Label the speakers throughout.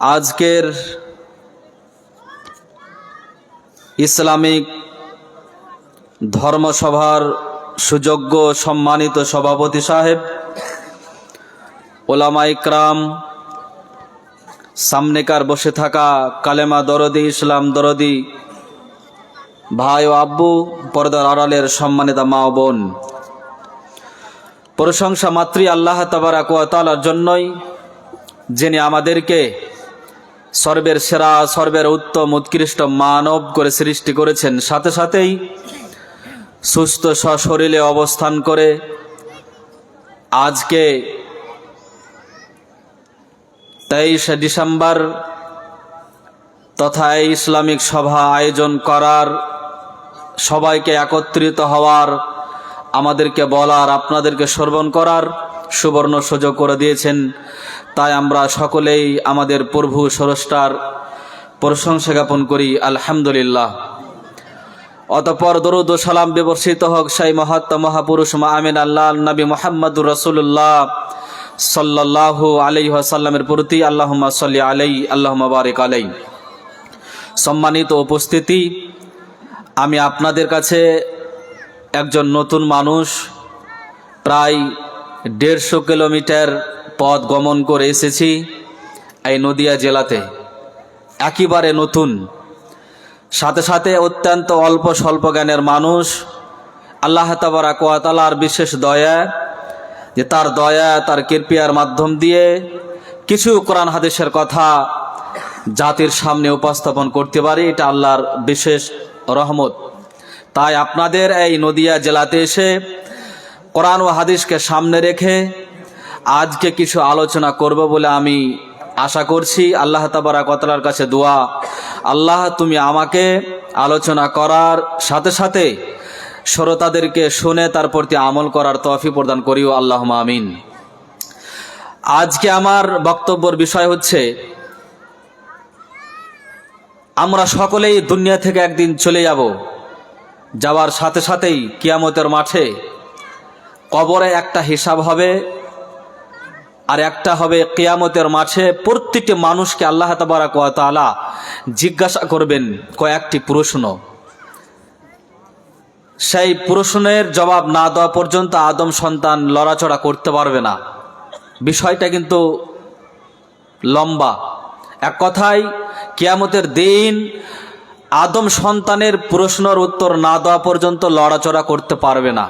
Speaker 1: আজকের ইসলামিক ধর্মসভার সুযোগ্য সম্মানিত সভাপতি সাহেব, ওলামা ইকরাম, সামনেকার বসে থাকা কালেমা দরদি, ইসলাম দরদি ভাই ও আব্বু, পর্দার আড়ালের সম্মানিতা মা ও বোন, প্রশংসা মাত্রই আল্লাহ তাবারাক ওয়া তাআলার জন্যই, যিনি আমাদেরকে সর্বের সেরা, সর্বের উত্তম, উৎকৃষ্ট মানব করে সৃষ্টি করেছেন। সাথে সাথেই সুস্থ সশরীরে অবস্থান করে আজকে 23 ডিসেম্বর তথা এই ইসলামিক সভা আয়োজন করার, সবাইকে একত্রিত হওয়ার, আমাদেরকে বলার, আপনাদেরকে শ্রবণ করার সুবর্ণ সুযোগ করে দিয়েছেন। তাই আমরা সকলেই আমাদের প্রভু স্রষ্টার প্রশংসা জ্ঞাপন করি, আলহামদুলিল্লাহ। অতঃপর দরুদ ও সালাম বিবর্ষিত হোক সেই মহাত্মা মহাপুরুষ আমিন আল্লাহ নবী মুহাম্মদুর রাসূলুল্লাহ সাল্লাল্লাহু আলাইহি ওয়াসাল্লামের প্রতি। আল্লাহুম্মা সাল্লি আলাইহি, আল্লাহুম্মা বারিক আলাইহি। সম্মানিত উপস্থিতি, আমি আপনাদের কাছে একজন নতুন মানুষ, প্রায় 150 কিলোমিটার পথ গমন করে এসেছি এই নদিয়া জেলাতে, একেবারে নতুন। সাথে সাথে অত্যন্ত অল্প স্বল্প জ্ঞানের মানুষ। আল্লাহ তাবারাক ওয়া তাআলার বিশেষ দয়া, যে তার দয়া, তার কৃপার মাধ্যম দিয়ে কিছু কোরআন হাদিসের কথা জাতির সামনে উপস্থাপন করতে পারি, এটা আল্লাহর বিশেষ রহমত। তাই আপনাদের এই নদিয়া জেলাতে এসে কোরআন ও হাদিসকে সামনে রেখে আজকে কিছু আলোচনা করব বলে আমি আশা করছি। আল্লাহ তাবারাক ওয়া তাআলার কাছে দোয়া, আল্লাহ তুমি আমাকে আলোচনা করার সাথে সাথে শ্রোতাদেরকে শুনে তার প্রতি আমল করার তৌফিক প্রদান করিও, আল্লাহুম্মা আমিন। আজকে আমার বক্তব্যের বিষয় হচ্ছে, আমরা সকলেই দুনিয়া থেকে একদিন চলে যাব। যাওয়ার সাথে সাথেই কিয়ামতের মাঠে কবরে একটা হিসাব হবে, আর একটা হবে কিয়ামতের মাঠে প্রত্যেকটি মানুষকে আল্লাহ তাবারাক ওয়া তাআলা জিজ্ঞাসা করবেন কয়েকটি প্রশ্ন। সেই প্রশ্নের জবাব না দেওয়া পর্যন্ত আদম সন্তান লড়াচড়া করতে পারবে না। বিষয়টা কিন্তু লম্বা। এক কথায় কিয়ামতের দিন আদম সন্তানের প্রশ্নের উত্তর না দেওয়া পর্যন্ত লড়াচড়া করতে পারবে না।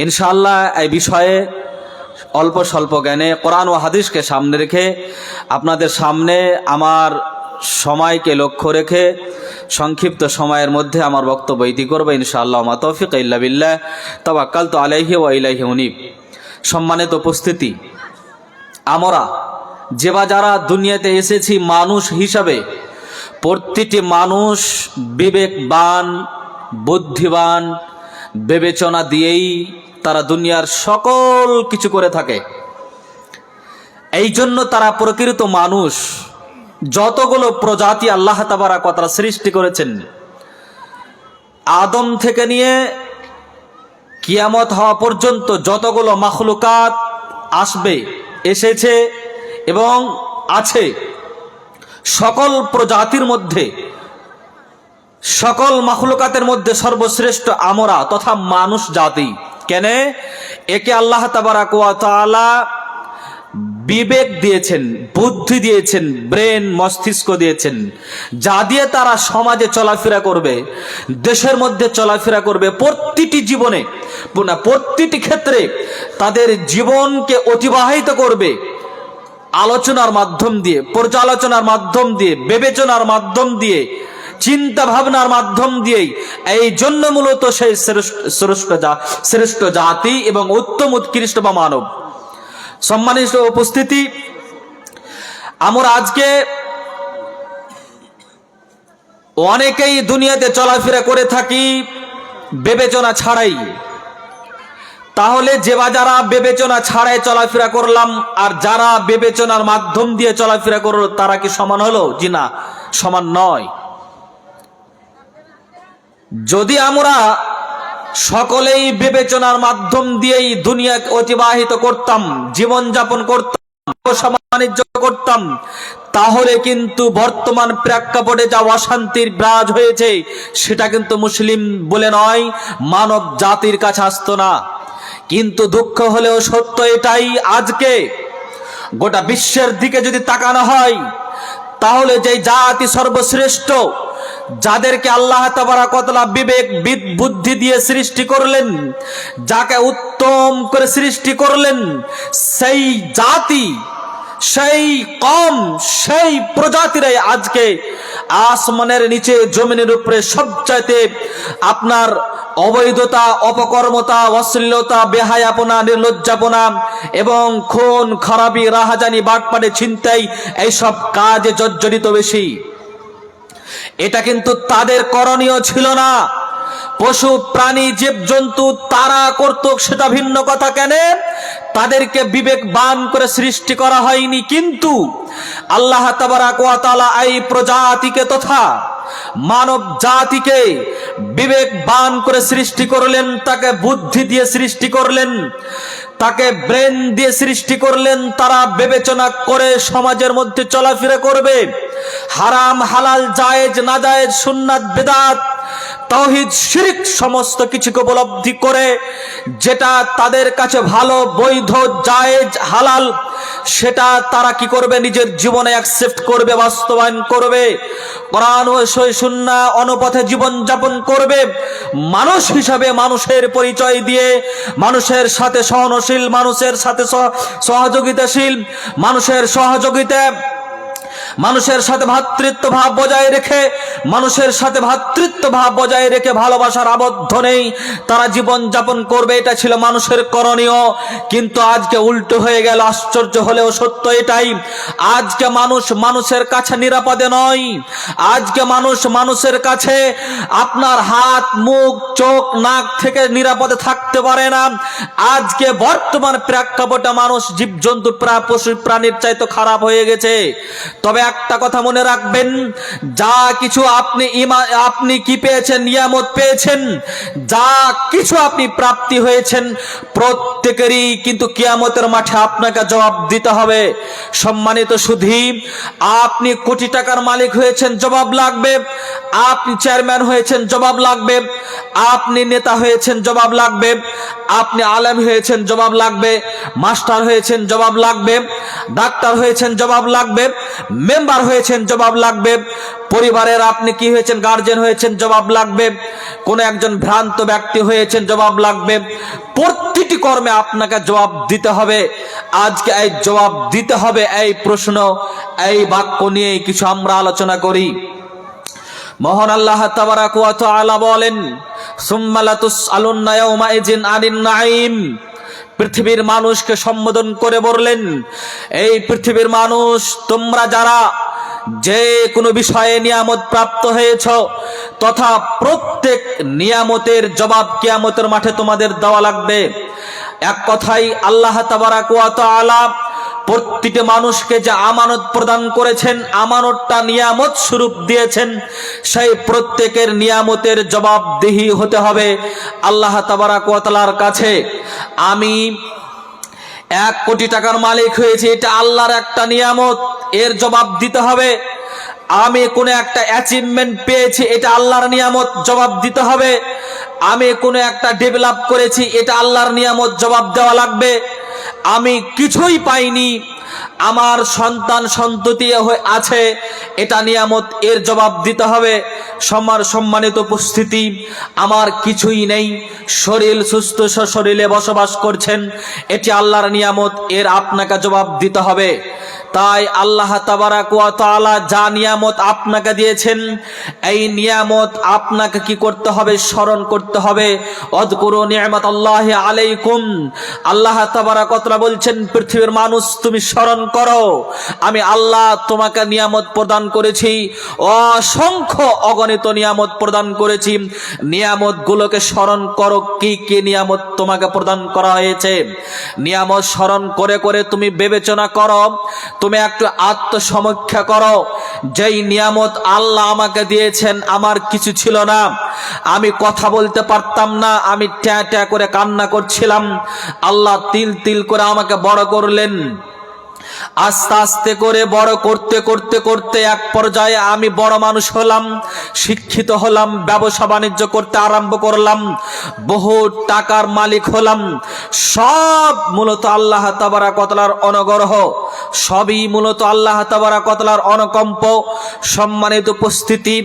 Speaker 1: ইনশাআল্লাহ এই বিষয়ে অল্প স্বল্প জ্ঞানে কোরআন ও হাদিসকে সামনে রেখে আপনাদের সামনে আমার সময়কে লক্ষ্য রেখে সংক্ষিপ্ত সময়ের মধ্যে আমার বক্তব্য ইতি করবে ইনশাআল্লাহ। মা তৌফিক ইল্লা বিল্লাহ, তাওয়াক্কালতু আলাইহি ওয়া ইলাইহি উনীব। সম্মানিত উপস্থিতি, আমরা যারা দুনিয়াতে এসেছি মানুষ হিসাবে, প্রতিটি মানুষ বিবেকবান, বুদ্ধিমান, বিবেচনা দিয়েই তারা দুনিয়ার সকল কিছু করে থাকে। এই জন্য তারা প্রকৃত মানুষ। যতগুলো প্রজাতি আল্লাহ তাবারাক ওয়া তাআলা সৃষ্টি করেছেন, আদম থেকে নিয়ে কিয়ামত হওয়া পর্যন্ত যতগুলো মাখলুকাত আসবে, এসেছে এবং আছে, সকল প্রজাতির মধ্যে, সকল মাখলুকাতের মধ্যে সর্বশ্রেষ্ঠ আমরা তথা মানুষ জাতি। কেন? একে আল্লাহ তাবারাক ওয়া তাআলা বিবেক দিয়েছেন, বুদ্ধি দিয়েছেন, ব্রেন, মস্তিষ্ক দিয়েছেন, যা দিয়ে তারা সমাজে চলাফেরা করবে, দেশের মধ্যে চলাফেরা করবে, প্রতিটি জীবনে, প্রতিটি ক্ষেত্রে তাদের জীবনকে অতিবাহিত করবে আলোচনার মাধ্যম দিয়ে, পর্যালোচনার মাধ্যম দিয়ে, বিবেচনার মাধ্যম দিয়ে, চিন্তা ভাবনার মাধ্যম দিয়েই। এই জন্য মূলত সেই শ্রেষ্ঠ জাতি এবং উত্তম উৎকৃষ্ট বা মানব। সম্মানিত উপস্থিতি, আমরা আজকে অনেকেই দুনিয়াতে চলাফেরা করে থাকি বিবেচনা ছাড়াই। তাহলে যারা বিবেচনা ছাড়াই চলাফেরা করলাম আর যারা বিবেচনার মাধ্যম দিয়ে চলাফেরা করলো, তারা কি সমান হলো? জি না, সমান নয়। যদি আমরা সকলেই বিবেচনার মাধ্যম দিয়েই দুনিয়া অতিবাহিত করতাম, জীবনযাপন করতাম, বাণিজ্য করতাম, তাহলে কিন্তু বর্তমান প্রেক্ষাপটে যা অশান্তির বিরাজ হয়েছে সেটা কিন্তু মুসলিম বলে নয়, মানব জাতির কাছে আসতো না। কিন্তু দুঃখ হলেও সত্য এটাই, আজকে গোটা বিশ্বের দিকে যদি তাকানো হয় তাহলে যে জাতি সর্বশ্রেষ্ঠ, যাদেরকে আল্লাহ তাবারক ওয়া তাআলা বিবেক বুদ্ধি দিয়ে সৃষ্টি করলেন, যাকে উত্তম করে সৃষ্টি করলেন, সেই জাতি, সেই কম, সেই প্রজাতিরাই আজকে আসমানের নিচে জমিনের উপরে সবচাইতে আপনার অবৈধতা, অপকর্মতা, অশ্লীলতা, বেহায়াপনা, নির্লজ্জাপনা এবং খুন খারাপি, রাহাজানি, বাটপাড়ে, ছিনতাই এইসব কাজে জর্জরিত বেশি। এটা কিন্তু তাদের করণীয় ছিল না। পশু প্রাণী জীবজন্তু তারা করত, সেটা ভিন্ন কথা। কেন তাদেরকে বিবেকবান করে সৃষ্টি করা হয়নি? কিন্তু আল্লাহ তাবারক ওয়া তাআলা এই প্রজাতিকে তথা মানব জাতিকে বিবেকবান করে সৃষ্টি করলেন, তাকে বুদ্ধি দিয়ে সৃষ্টি করলেন, তাকে ব্রেন দিয়ে সৃষ্টি করলেন। তারা বিবেচনা করে সমাজের মধ্যে চলাফেরা করবে, হারাম হালাল, জায়েজ নাজায়েজ, সুন্নাত বিদআত, তাওহীদ শিরক সমস্ত কিছুকে উপলব্ধি করে যেটা তাদের কাছে ভালো, বৈধ, জায়েজ, হালাল, সেটা তারা কি করবে? নিজের জীবনে অ্যাকসেপ্ট করবে, বাস্তবায়ন করবে, কোরআন ও সুন্নাহ অনুপাতে জীবন যাপন করবে। মানুষ হিসাবে মানুষের পরিচয় দিয়ে, মানুষের সাথে সহনশীল, মানুষের সাথে সহযোগিতাশীল, মানুষের সহযোগিতা, মানুষের সাথে ভ্রাতৃত্ব ভাব বজায় রেখে, মানুষের সাথে ভ্রাতৃত্ব ভাব বজায় রেখে ভালোবাসার আবদ্ধ নেই তারা জীবন যাপন করবে। এটা ছিল মানুষের করণীয়। কিন্তু আজকে উল্টো হয়ে গেল। আশ্চর্য হলেও সত্য এটাই, আজকে মানুষ মানুষের কাছে নিরাপদে নয়। আজকে মানুষ মানুষের কাছে আপনার হাত, মুখ, চোখ, নাক থেকে নিরাপদে থাকতে পারে না। আজকে বর্তমান প্রেক্ষাপটে মানুষ জীবজন্তু, পশু প্রাণীর চাইতে খারাপ হয়ে গেছে। তবে একটা কথা মনে রাখবেন, যা কিছু আপনি কি পেয়েছেন, নিয়ামত পেয়েছেন, যা কিছু আপনি প্রাপ্তি হয়েছেন, প্রত্যেকেরই কিন্তু কিয়ামতের মাঠে আপনাকে জবাব দিতে হবে। সম্মানিত সুধী, আপনি কোটি টাকার মালিক হয়েছেন, জবাব লাগবে। আপনি চেয়ারম্যান হয়েছেন, জবাব লাগবে। আপনি নেতা হয়েছেন, জবাব লাগবে। আপনি আলেম হয়েছেন, জবাব লাগবে। মাস্টার হয়েছেন, জবাব লাগবে। ডাক্তার হয়েছেন, জবাব লাগবে। মেম্বার হয়েছেন, জবাব লাগবে। পরিবারের আপনি কি হয়েছেন, গার্জেন হয়েছেন, জবাব লাগবে। কোন একজন ভ্রান্ত ব্যক্তি হয়েছেন, জবাব লাগবে। প্রতিটি কর্মে আপনাকে জবাব দিতে হবে। আজকে এই জবাব দিতে হবে, এই প্রশ্ন, এই বাক্য নিয়ে কিছু আমরা আলোচনা করি। মহান আল্লাহ তাবারক ওয়া তাআলা বলেন, সুম্মা লাতুসআলুন্না ইয়াওমাইযিন আনিন নাঈম। পৃথিবীর মানুষকে সম্বোধন করে বললেন, এই পৃথিবীর মানুষ, তোমরা যারা যে কোনো বিষয়ে নিয়ামত প্রাপ্ত হয়েছ, তথা প্রত্যেক নিয়ামতের জবাব কিয়ামতের মাঠে তোমাদের দেওয়া লাগবে। এক কথাই আল্লাহ তাবারক ওয়া তাআলা প্রতিটি মানুষকে যে আমানত প্রদান করেছেন, আমানতটা নিয়ামত স্বরূপ দিয়েছেন, সেই প্রত্যেকের নিয়ামতের জবাবদিহি হতে হবে আল্লাহ তাবারক ওয়া তাআলার কাছে। আমি 1 কোটি টাকার মালিক হয়েছি, এটা আল্লাহর একটা নিয়ামত, এর জবাব দিতে হবে। আমি কোনো একটা অ্যাচিভমেন্ট পেয়েছি, এটা আল্লাহর নিয়ামত, জবাব দিতে হবে। আমি কোনো একটা ডেভেলপ করেছি, এটা আল্লাহর নিয়ামত, জবাব দেওয়া লাগবে। আমি কিছুই পাইনি, আমার সন্তান সন্ততি আছে, এটা নিয়ামত, এর জবাব দিতে হবে। সম্মানিত উপস্থিতি, আমার কিছুই নেই, শরীর সুস্থ, শরীরে বসবাস করছেন, এটি আল্লাহর নিয়ামত, এর আপনাকে জবাব দিতে হবে। তাই আল্লাহ তাবারক ওয়া তাআলা যা নিয়ামত আপনাকে দিয়েছেন, এই নিয়ামত আপনাকে কি করতে হবে? স্মরণ করতে হবে। অযকুরু নি'মাতাল্লাহি আলাইকুম। আল্লাহ তাবারক ওয়া তাআলা বলছেন, পৃথিবীর মানুষ তুমি স্মরণ করো, আমি আল্লাহ তোমাকে নিয়ামত প্রদান করেছি, অসংখ্য অগণিত নিয়ামত প্রদান করেছি। নিয়ামতগুলোকে স্মরণ করো, কি কি নিয়ামত তোমাকে প্রদান করা হয়েছে। নিয়ামত স্মরণ করে করে তুমি বিবেচনা করো, তুমি একটু আত্মসমীক্ষা করো। যেই নিয়ামত আল্লাহ আমাকে দিয়েছেন, আমার কিছু ছিল না, আমি কথা বলতে পারতাম না, আমি ট্যাঁ ট্যাঁ করে কান্না করছিলাম, আল্লাহ তিল তিল করে আমাকে বড় করলেন। আস্তে আস্তে করে বড় করতে করতে করতে এক পর্যায়ে আমি বড় মানুষ হলাম, শিক্ষিত হলাম, ব্যবসা বাণিজ্য করতে আরম্ভ করলাম, বহু টাকার মালিক হলাম। সব মূলত আল্লাহ তাবারক ওয়া তাআলার অনুগ্রহ, সবই মূলত আল্লাহ তাবারক ওয়া তাআলার অনুকম্প। সম্মানিত উপস্থিতি,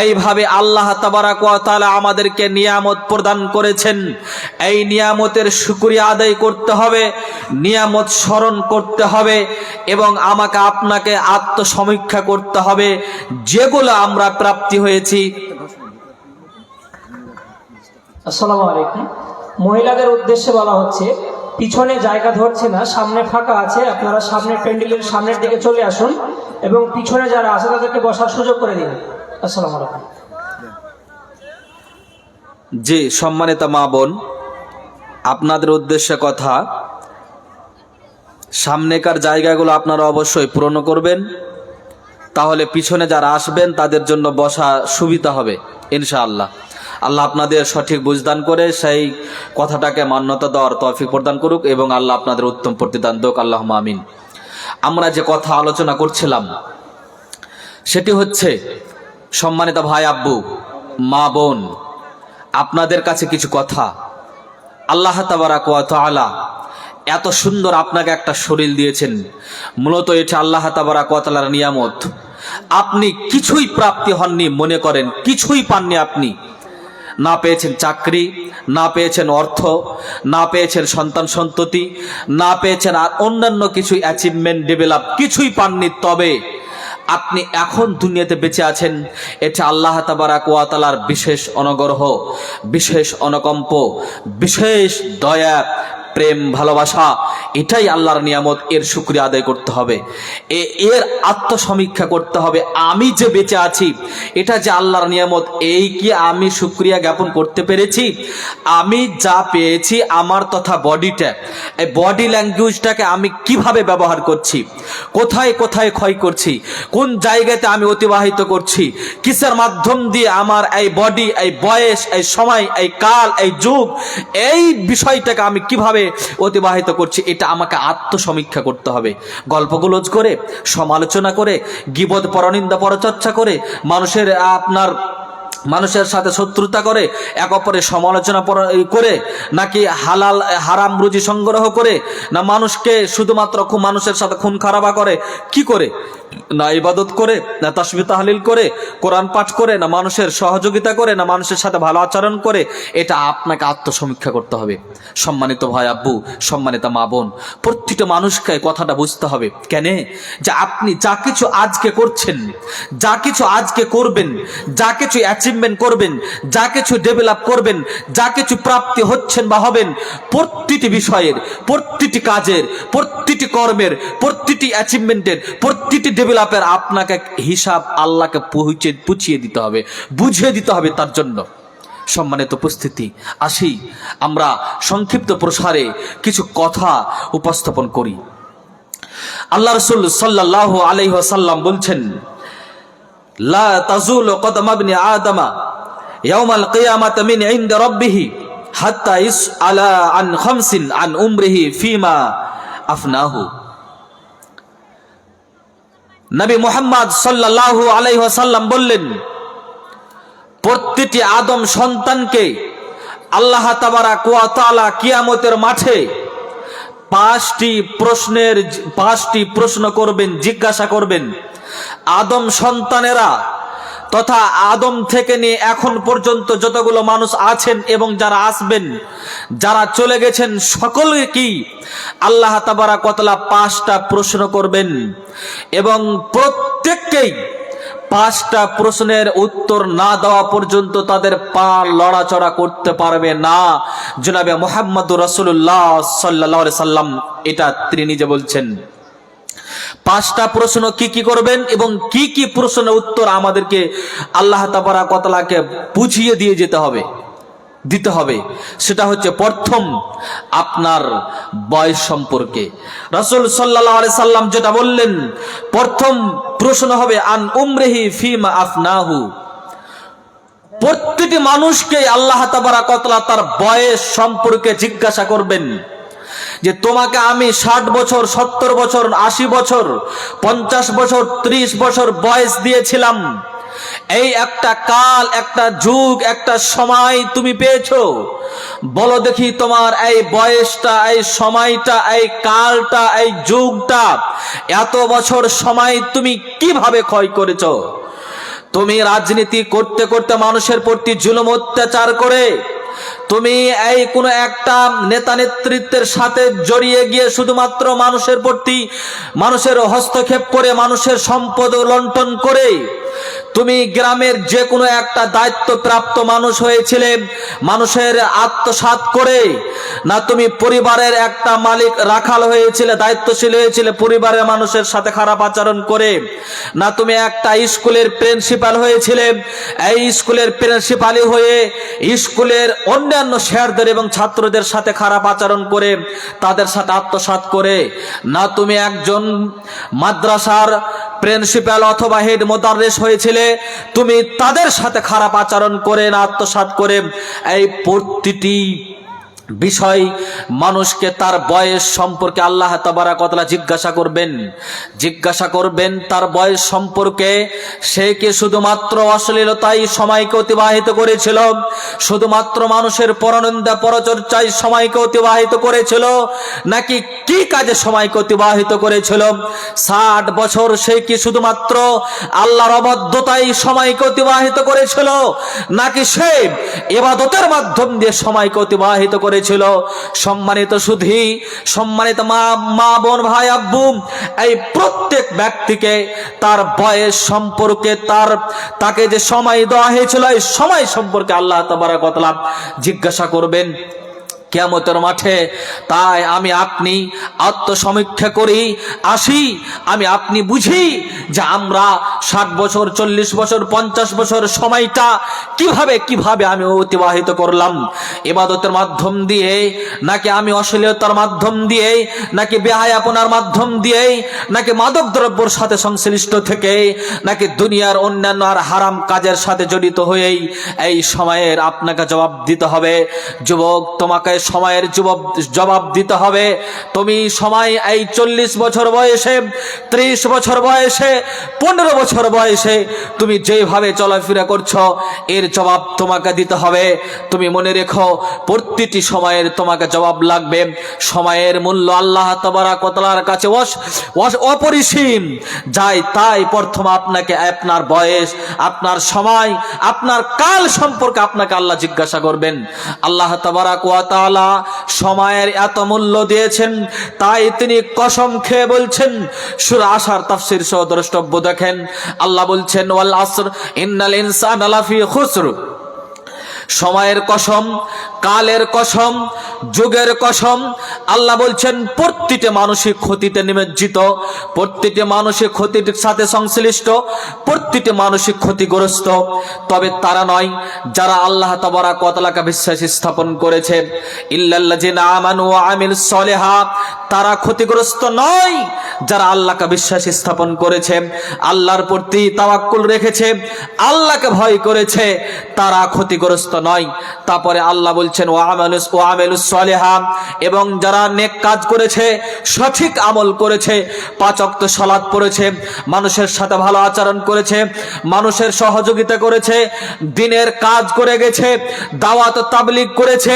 Speaker 1: এইভাবে আল্লাহ তাবারক ওয়া তাআলা আমাদেরকে নিয়ামত প্রদান করেছেন। এই নিয়ামতের শুকরিয়া আদায় করতে হবে, নিয়ামত স্মরণ করতে হবে এবং আমাকে আপনাকে আত্মসমীক্ষা করতে হবে যেগুলো আমরা প্রাপ্তি হয়েছি।
Speaker 2: আসসালামু আলাইকুম। মহিলাদের উদ্দেশ্যে বলা হচ্ছে, পিছনে জায়গা ধরছে না, সামনে ফাঁকা আছে, আপনারা সামনে প্যান্ডেলের সামনের দিকে চলে আসুন এবং পিছনে যারা আছে তাদেরকে বসার সুযোগ করে দিন। আসসালামু আলাইকুম।
Speaker 1: জি, সম্মানিত মা বোন, আপনাদের উদ্দেশ্যে কথা, সামনেকার জায়গাগুলো আপনারা অবশ্যই পূরণ করবেন, তাহলে পিছনে যারা আসবেন তাদের জন্য বসা সুবিধা হবে ইনশাআল্লাহ। আল্লাহ আপনাদের সঠিক বুঝদান করে সেই কথাটাকে মান্যতা দেওয়ার তৌফিক প্রদান করুক এবং আল্লাহ আপনাদের উত্তম প্রতিদান দেক, আল্লাহুম্মা আমিন। আমরা যে কথা আলোচনা করছিলাম সেটি হচ্ছে, সম্মানিত ভাই, আব্বু, মা, বোন, আপনাদের কাছে কিছু কথা। আল্লাহ তাবারক ওয়া তাআলা এত সুন্দর আপনাকে একটা শরীর দিয়েছেন, মূলত এটা আল্লাহ তাবারক ওয়া তাআলার নিয়ামত। আপনি কিছুই প্রাপ্তি হননি, মনে করেন কিছুই পাননি, আপনি না পেয়েছেন চাকরি, না পেয়েছেন অর্থ, না পেয়েছেন সন্তান সন্ততি, না পেয়েছেন আর অন্যান্য কিছু অ্যাচিভমেন্ট, ডেভেলপ, কিছুই পাননি। তবে আপনি এখন দুনিয়াতে বেঁচে আছেন, এটা আল্লাহ তাবারক ওয়া তাআলার বিশেষ অনুগ্রহ, বিশেষ অনুকম্প, বিশেষ দয়া, প্রেম, ভালোবাসা। এটাই আল্লাহর নিয়ামত, এর শুকরিয়া আদায় করতে হবে, এর আত্মসমীক্ষা করতে হবে। আমি যে বেঁচে আছি এটা যে আল্লাহর নিয়ামত, এই কি আমি শুকরিয়া জ্ঞাপন করতে পেরেছি? আমি যা পেয়েছি, আমার তথা বডিটা, এই বডি ল্যাঙ্গুয়েজটাকে আমি কিভাবে ব্যবহার করছি, কোথায় কোথায় ক্ষয় করছি, কোন জায়গাতে আমি অতিবাহিত করছি, কিসের মাধ্যম দিয়ে আমার এই বডি, এই বয়স, এই সময়, এই কাল, এই যুগ, এই বিষয়টাকে আমি কিভাবে অতিবাহিত করছি, এটা আমাকে আত্মসমীক্ষা করতে হবে। গল্পগুলোজ করে, সমালোচনা করে, গীবত, পরনিন্দা, পরচর্চা করে, মানুষের সাথে শত্রুতা করে, এক অপরের সমালোচনা করে, নাকি হালাল হারাম রুজি সংগ্রহ করে, না মানুষকে শুধুমাত্র মানুষের সাথে খুন খারাপা করে, কি করে? না ইবাদত করে, না তাসবিহ তাহলিল করে, কোরআন পাঠ করে, না মানুষের সহযোগিতা করে, না মানুষের সাথে ভালো আচরণ করে। এটা আপনাকে আত্মসমীক্ষা করতে হবে। সম্মানিত ভাই, আব্বু, সম্মানিত মা, বোন, প্রত্যেকটা মানুষকে কথাটা বুঝতে হবে। কেন? যে আপনি যা কিছু আজকে করছেন, যা কিছু আজকে করবেন, যা কিছু অ্যাচিভমেন্ট করবেন, যা কিছু ডেভেলপ করবেন, যা কিছু প্রাপ্তি হচ্ছেন বা হবেন, প্রতিটি বিষয়ের, প্রতিটি কাজের, প্রতিটি কর্মের, প্রতিটি অ্যাচিভমেন্টের, প্রতিটি ডেভেলপের আপনাকে হিসাব আল্লাহকে পুছিয়ে দিতে হবে, বুঝিয়ে দিতে হবে। তার জন্য সম্মানিত উপস্থিতি, আসি আমরা সংক্ষিপ্ত প্রসারে কিছু কথা উপস্থাপন করি। আল্লাহ রাসূল সাল্লাল্লাহু আলাইহি ওয়াসাল্লাম বলছেন, লা তাজুলু কদমা ইবনি আদমা ইয়াউমাল কিয়ামাতি মিন ইনদি রাব্বিহি হাত্তা ইসআলা আন খামসিন আন উমরিহি ফিমা আফনাহু। নবী মুহাম্মদ সাল্লাল্লাহু আলাইহি ওয়াসাল্লাম বললেন, প্রতিটি আদম সন্তানকে আল্লাহ তাবারক ওয়া তাআলা কিয়ামতের মাঠে পাঁচটি প্রশ্ন করবেন, জিজ্ঞাসা করবেন। আদম সন্তানেরা তথা আদম থেকে নিয়ে এখন পর্যন্ত যতগুলো মানুষ আছেন এবং যারা আসবেন, যারা চলে গেছেন, সকলকে কি আল্লাহ তাবারক ওয়া তাআলা 5টা প্রশ্ন করবেন এবং প্রত্যেককেই 5টা প্রশ্নের উত্তর না দেওয়া পর্যন্ত তাদের পা লড়াচড়া করতে পারবে না। জনাবে মুহাম্মদুর রাসূলুল্লাহ সাল্লাল্লাহু আলাইহি সাল্লাম এটা তিনি নিজে বলছেন। 5টা প্রশ্ন কি কি করবেন এবং কি কি প্রশ্নের উত্তর আমাদেরকে আল্লাহ তাবারক ওয়া তাআলাকে বুঝিয়ে দিয়ে দিতে হবে। সেটা হচ্ছে, প্রথম আপনার বয়স সম্পর্কে রাসূল সাল্লাল্লাহু আলাইহি সাল্লাম যেটা বললেন, প্রথম প্রশ্ন হবে আন উমরিহি ফিমা আফনাহু। প্রত্যেকটি মানুষকে আল্লাহ তাবারক ওয়া তাআলা তার বয়স সম্পর্কে জিজ্ঞাসা করবেন যে তোমাকে আমি 60 বছর, 70 বছর, 80 বছর, 50 বছর, 30 বছর বয়স দিয়েছিলাম। এই একটা কাল, একটা যুগ, একটা সময় তুমি পেয়েছো। বলো দেখি তোমার এই বয়সটা, এই সময়টা, এই কালটা, এই যুগটা, এত বছর সময় তুমি কিভাবে ক্ষয় করেছো? তুমি রাজনীতি করতে করতে মানুষের প্রতি জুলুম অত্যাচার করে, তুমি এই কোনো একটা নেতা নেতৃত্বের সাথে জড়িয়ে গিয়ে শুধুমাত্র মানুষের প্রতি, মানুষের হস্তক্ষেপ করে, মানুষের সম্পদ লুণ্ঠন করে, তুমি গ্রামের যে কোনো একটা দায়িত্বপ্রাপ্ত মানুষ হয়েছিলে মানুষের আত্মসাৎ করে, না তুমি পরিবারের একটা মালিক রাখাল হয়েছিলে, দায়িত্বশীল হয়েছিলে পরিবারের মানুষের সাথে খারাপ আচরণ করে, না তুমি একটা স্কুলের প্রিন্সিপাল হয়েছিলে, এই স্কুলের প্রিন্সিপালই হয়ে স্কুলের অন্যান্য স্যারদের এবং ছাত্রদের সাথে খারাপ আচরণ করে, তাদের সাথে আত্মসাৎ করে, না তুমি একজন মাদ্রাসার প্রিন্সিপাল অথবা হেড মোদাররিস হয়েছিলে, তুমি তাদের সাথে খারাপ আচরণ করে, না আত্মসাৎ করে। এই প্রতিটি বিষয় মানুষকে তার বয়স সম্পর্কে আল্লাহ তাবারাক ওয়া তাআলা জিজ্ঞাসা করবেন তার বয়স সম্পর্কে। সে কি শুধুমাত্র অশ্লীলতায় সময়কে অতিবাহিত করেছিল, শুধুমাত্র মানুষের পরনিন্দা পরচর্চায় সময়কে অতিবাহিত করেছিল, নাকি কি কাজে সময়কে অতিবাহিত করেছিল? 60 বছর সে কি শুধুমাত্র আল্লাহর অবাধ্যতায় সময়কে অতিবাহিত করেছিল, নাকি সে ইবাদতের মাধ্যম দিয়ে সময়কে অতিবাহিত করেছিল? সম্মানিত সুধী, সম্মানিত মা বোন ভাই আব্বু, এই প্রত্যেক ব্যক্তিকে তার বয়স সম্পর্কে, তাকে যে সময় দেওয়া হয়েছিল এই সময় সম্পর্কে আল্লাহ তাবারাক ওয়া তাআলা জিজ্ঞাসা করবেন কিয়ামতের মাঠে। তাই আমি আপনি আত্মসমীক্ষা করি আসি, আমি আপনি বুঝি যে আমরা 60 বছর, 40 বছর, 50 বছর সময়টা কিভাবে আমি অতিবাহিত করলাম। ইবাদতের মাধ্যম দিয়ে, নাকি আমি অশ্লীলতার মাধ্যম দিয়ে, নাকি বেহায়াপনার মাধ্যম দিয়ে, নাকি মাদক দ্রব্যের সাথে সংশ্লিষ্ট থেকে, নাকি দুনিয়ার অন্যান্য আর হারাম কাজের সাথে জড়িত হয়েই এই সময়ের আপনাকে জবাব দিতে হবে। যুবক, তোমাকে সময়ের জবাব দিতে হবে। তুমি সময় এই 40 বছর বয়সে, 30 বছর বয়সে, 15 বছর বয়সে তুমি যেভাবে চলাফেরা করছো এর জবাব তোমাকে দিতে হবে। তুমি মনে রেখো, প্রতিটি সময়ের তোমাকে জবাব লাগবে। সময়ের মূল্য আল্লাহ তাবারাক ওয়া তাআলার কাছে অপরিসীম। তাই প্রথম আপনাকে আপনার বয়স, আপনার সময়, আপনার কাল সম্পর্কে আপনাকে আল্লাহ জিজ্ঞাসা করবেন। আল্লাহ তাবারাক ওয়া তাআলা সময়ের এত মূল্য দিয়েছেন, তাই তিনি কসম খেয়ে বলছেন। সূরা আশার তাফসীর সহ দ্রষ্টব্য দেখেন, আল্লাহ বলছেন ওয়াল আসর ইন্নাল ইনসানা লাফি খুসর। সময়ের কসম, কালের কসম, যুগের কসম, আল্লাহ বলছেন প্রতিটি মানসিক ক্ষতিতে নিমজ্জিত, প্রতিটি মানসিক ক্ষতির সাথে সংশ্লিষ্ট, প্রতিটি মানসিক ক্ষতিগ্রস্ত। তবে তারা নয় যারা আল্লাহ তাবারাক ওয়া তাআলাকে বিশ্বাস স্থাপন করেছে। ইল্লাল্লাযিনা আমানু ওয়া আমিলুস সলিহাত, তারা ক্ষতিগ্রস্ত নয় যারা আল্লাহকে বিশ্বাস স্থাপন করেছে, আল্লাহর প্রতি তাওয়াক্কুল রেখেছে, আল্লাহকে ভয় করেছে, তারা ক্ষতিগ্রস্ত নয়। তারপরে আল্লাহ বলছেন ওয়া আমালুস সলিহাত, এবং যারা নেক কাজ করেছে, সঠিক আমল করেছে, 5 ওয়াক্ত সালাত পড়েছে, মানুষের সাথে ভালো আচরণ করেছে, মানুষের সহযোগিতা করেছে, দ্বীনের কাজ করে গেছে, দাওয়াত ও তাবলীগ করেছে,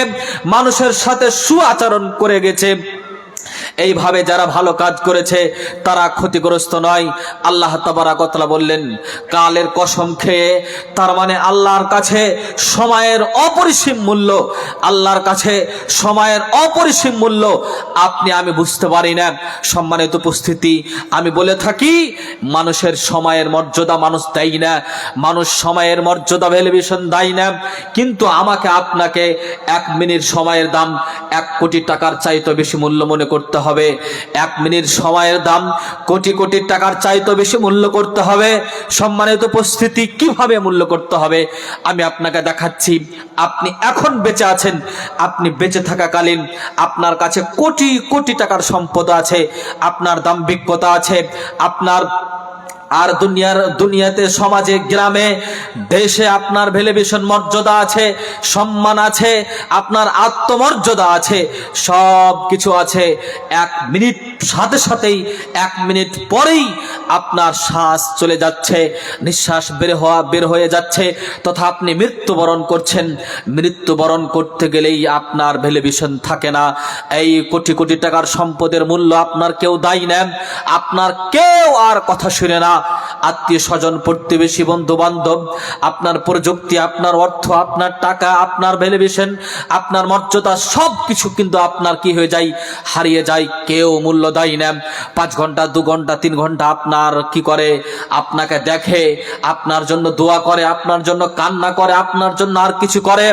Speaker 1: মানুষের সাথে সুআচরণ করে গেছে, এইভাবে যারা ভালো কাজ করেছে তারা ক্ষতিগ্রস্ত নয়। আল্লাহ তাবারাক ওয়া তাআলা বললেন কালের কসম খেয়ে, তার মানে আল্লাহর কাছে সময়ের অপরিসীম মূল্য, আল্লাহর কাছে সময়ের অপরিসীম মূল্য আপনি আমি বুঝতে পারি না। সম্মানিত উপস্থিতি, আমি বলে থাকি মানুষের সময়ের মর্যাদা মানুষ দেয় না, মানুষ সময়ের মর্যাদা ভ্যালুয়েশন দেয় না, কিন্তু আমাকে আপনাকে 1 মিনিট সময়ের দাম 1 কোটি টাকার চাইতে বেশি মূল্য মনে করতে হবে। 1 মিনিট সময়ের দাম কোটি কোটি টাকার চাইতে বেশি মূল্য করতে হবে। সম্মানিত উপস্থিতি, কিভাবে মূল্য করতে হবে আমি আপনাকে দেখাচ্ছি। আপনি এখন বেঁচে আছেন, আপনি বেঁচে থাকাকালীন আপনার কাছে কোটি কোটি টাকার সম্পদ আছে, আপনার দাম্ভিকতা আছে, আপনার আর দুনিয়াতে, সমাজে, গ্রামে, দেশে আপনার ভ্যালুয়েশন, মর্যাদা আছে, সম্মান আছে, আপনার আত্মমর্যাদা আছে, সব কিছু আছে। 1 মিনিট সাথে সাথেই 1 মিনিট পরেই আপনার শ্বাস চলে যাচ্ছে, নিঃশ্বাস বের হয়ে যাচ্ছে, তথা আপনি মৃত্যুবরণ করছেন। মৃত্যুবরণ করতে গেলেই আপনার ভ্যালুয়েশন থাকে না। এই কোটি কোটি টাকার সম্পদের মূল্য আপনার কেউ দায়ী নেন, আপনার কেউ আর কথা শুনে না। আত্মীয় স্বজন, প্রতিবেশী, বন্ধু বান্ধব, আপনার প্রযুক্তি, আপনার অর্থ, আপনার টাকা, আপনার ভ্যালুয়েশন, আপনার মর্যাদা, সব কিছু কিন্তু আপনার কি হয়ে যায়, হারিয়ে যায়। কেউ মূল্য দায়ী নেন। 5 ঘন্টা, 2 ঘন্টা, 3 ঘন্টা আপনার কি করে, আপনাকে দেখে, আপনার জন্য দোয়া করে, আপনার জন্য কান্না করে, আপনার জন্য আর কিছু করে।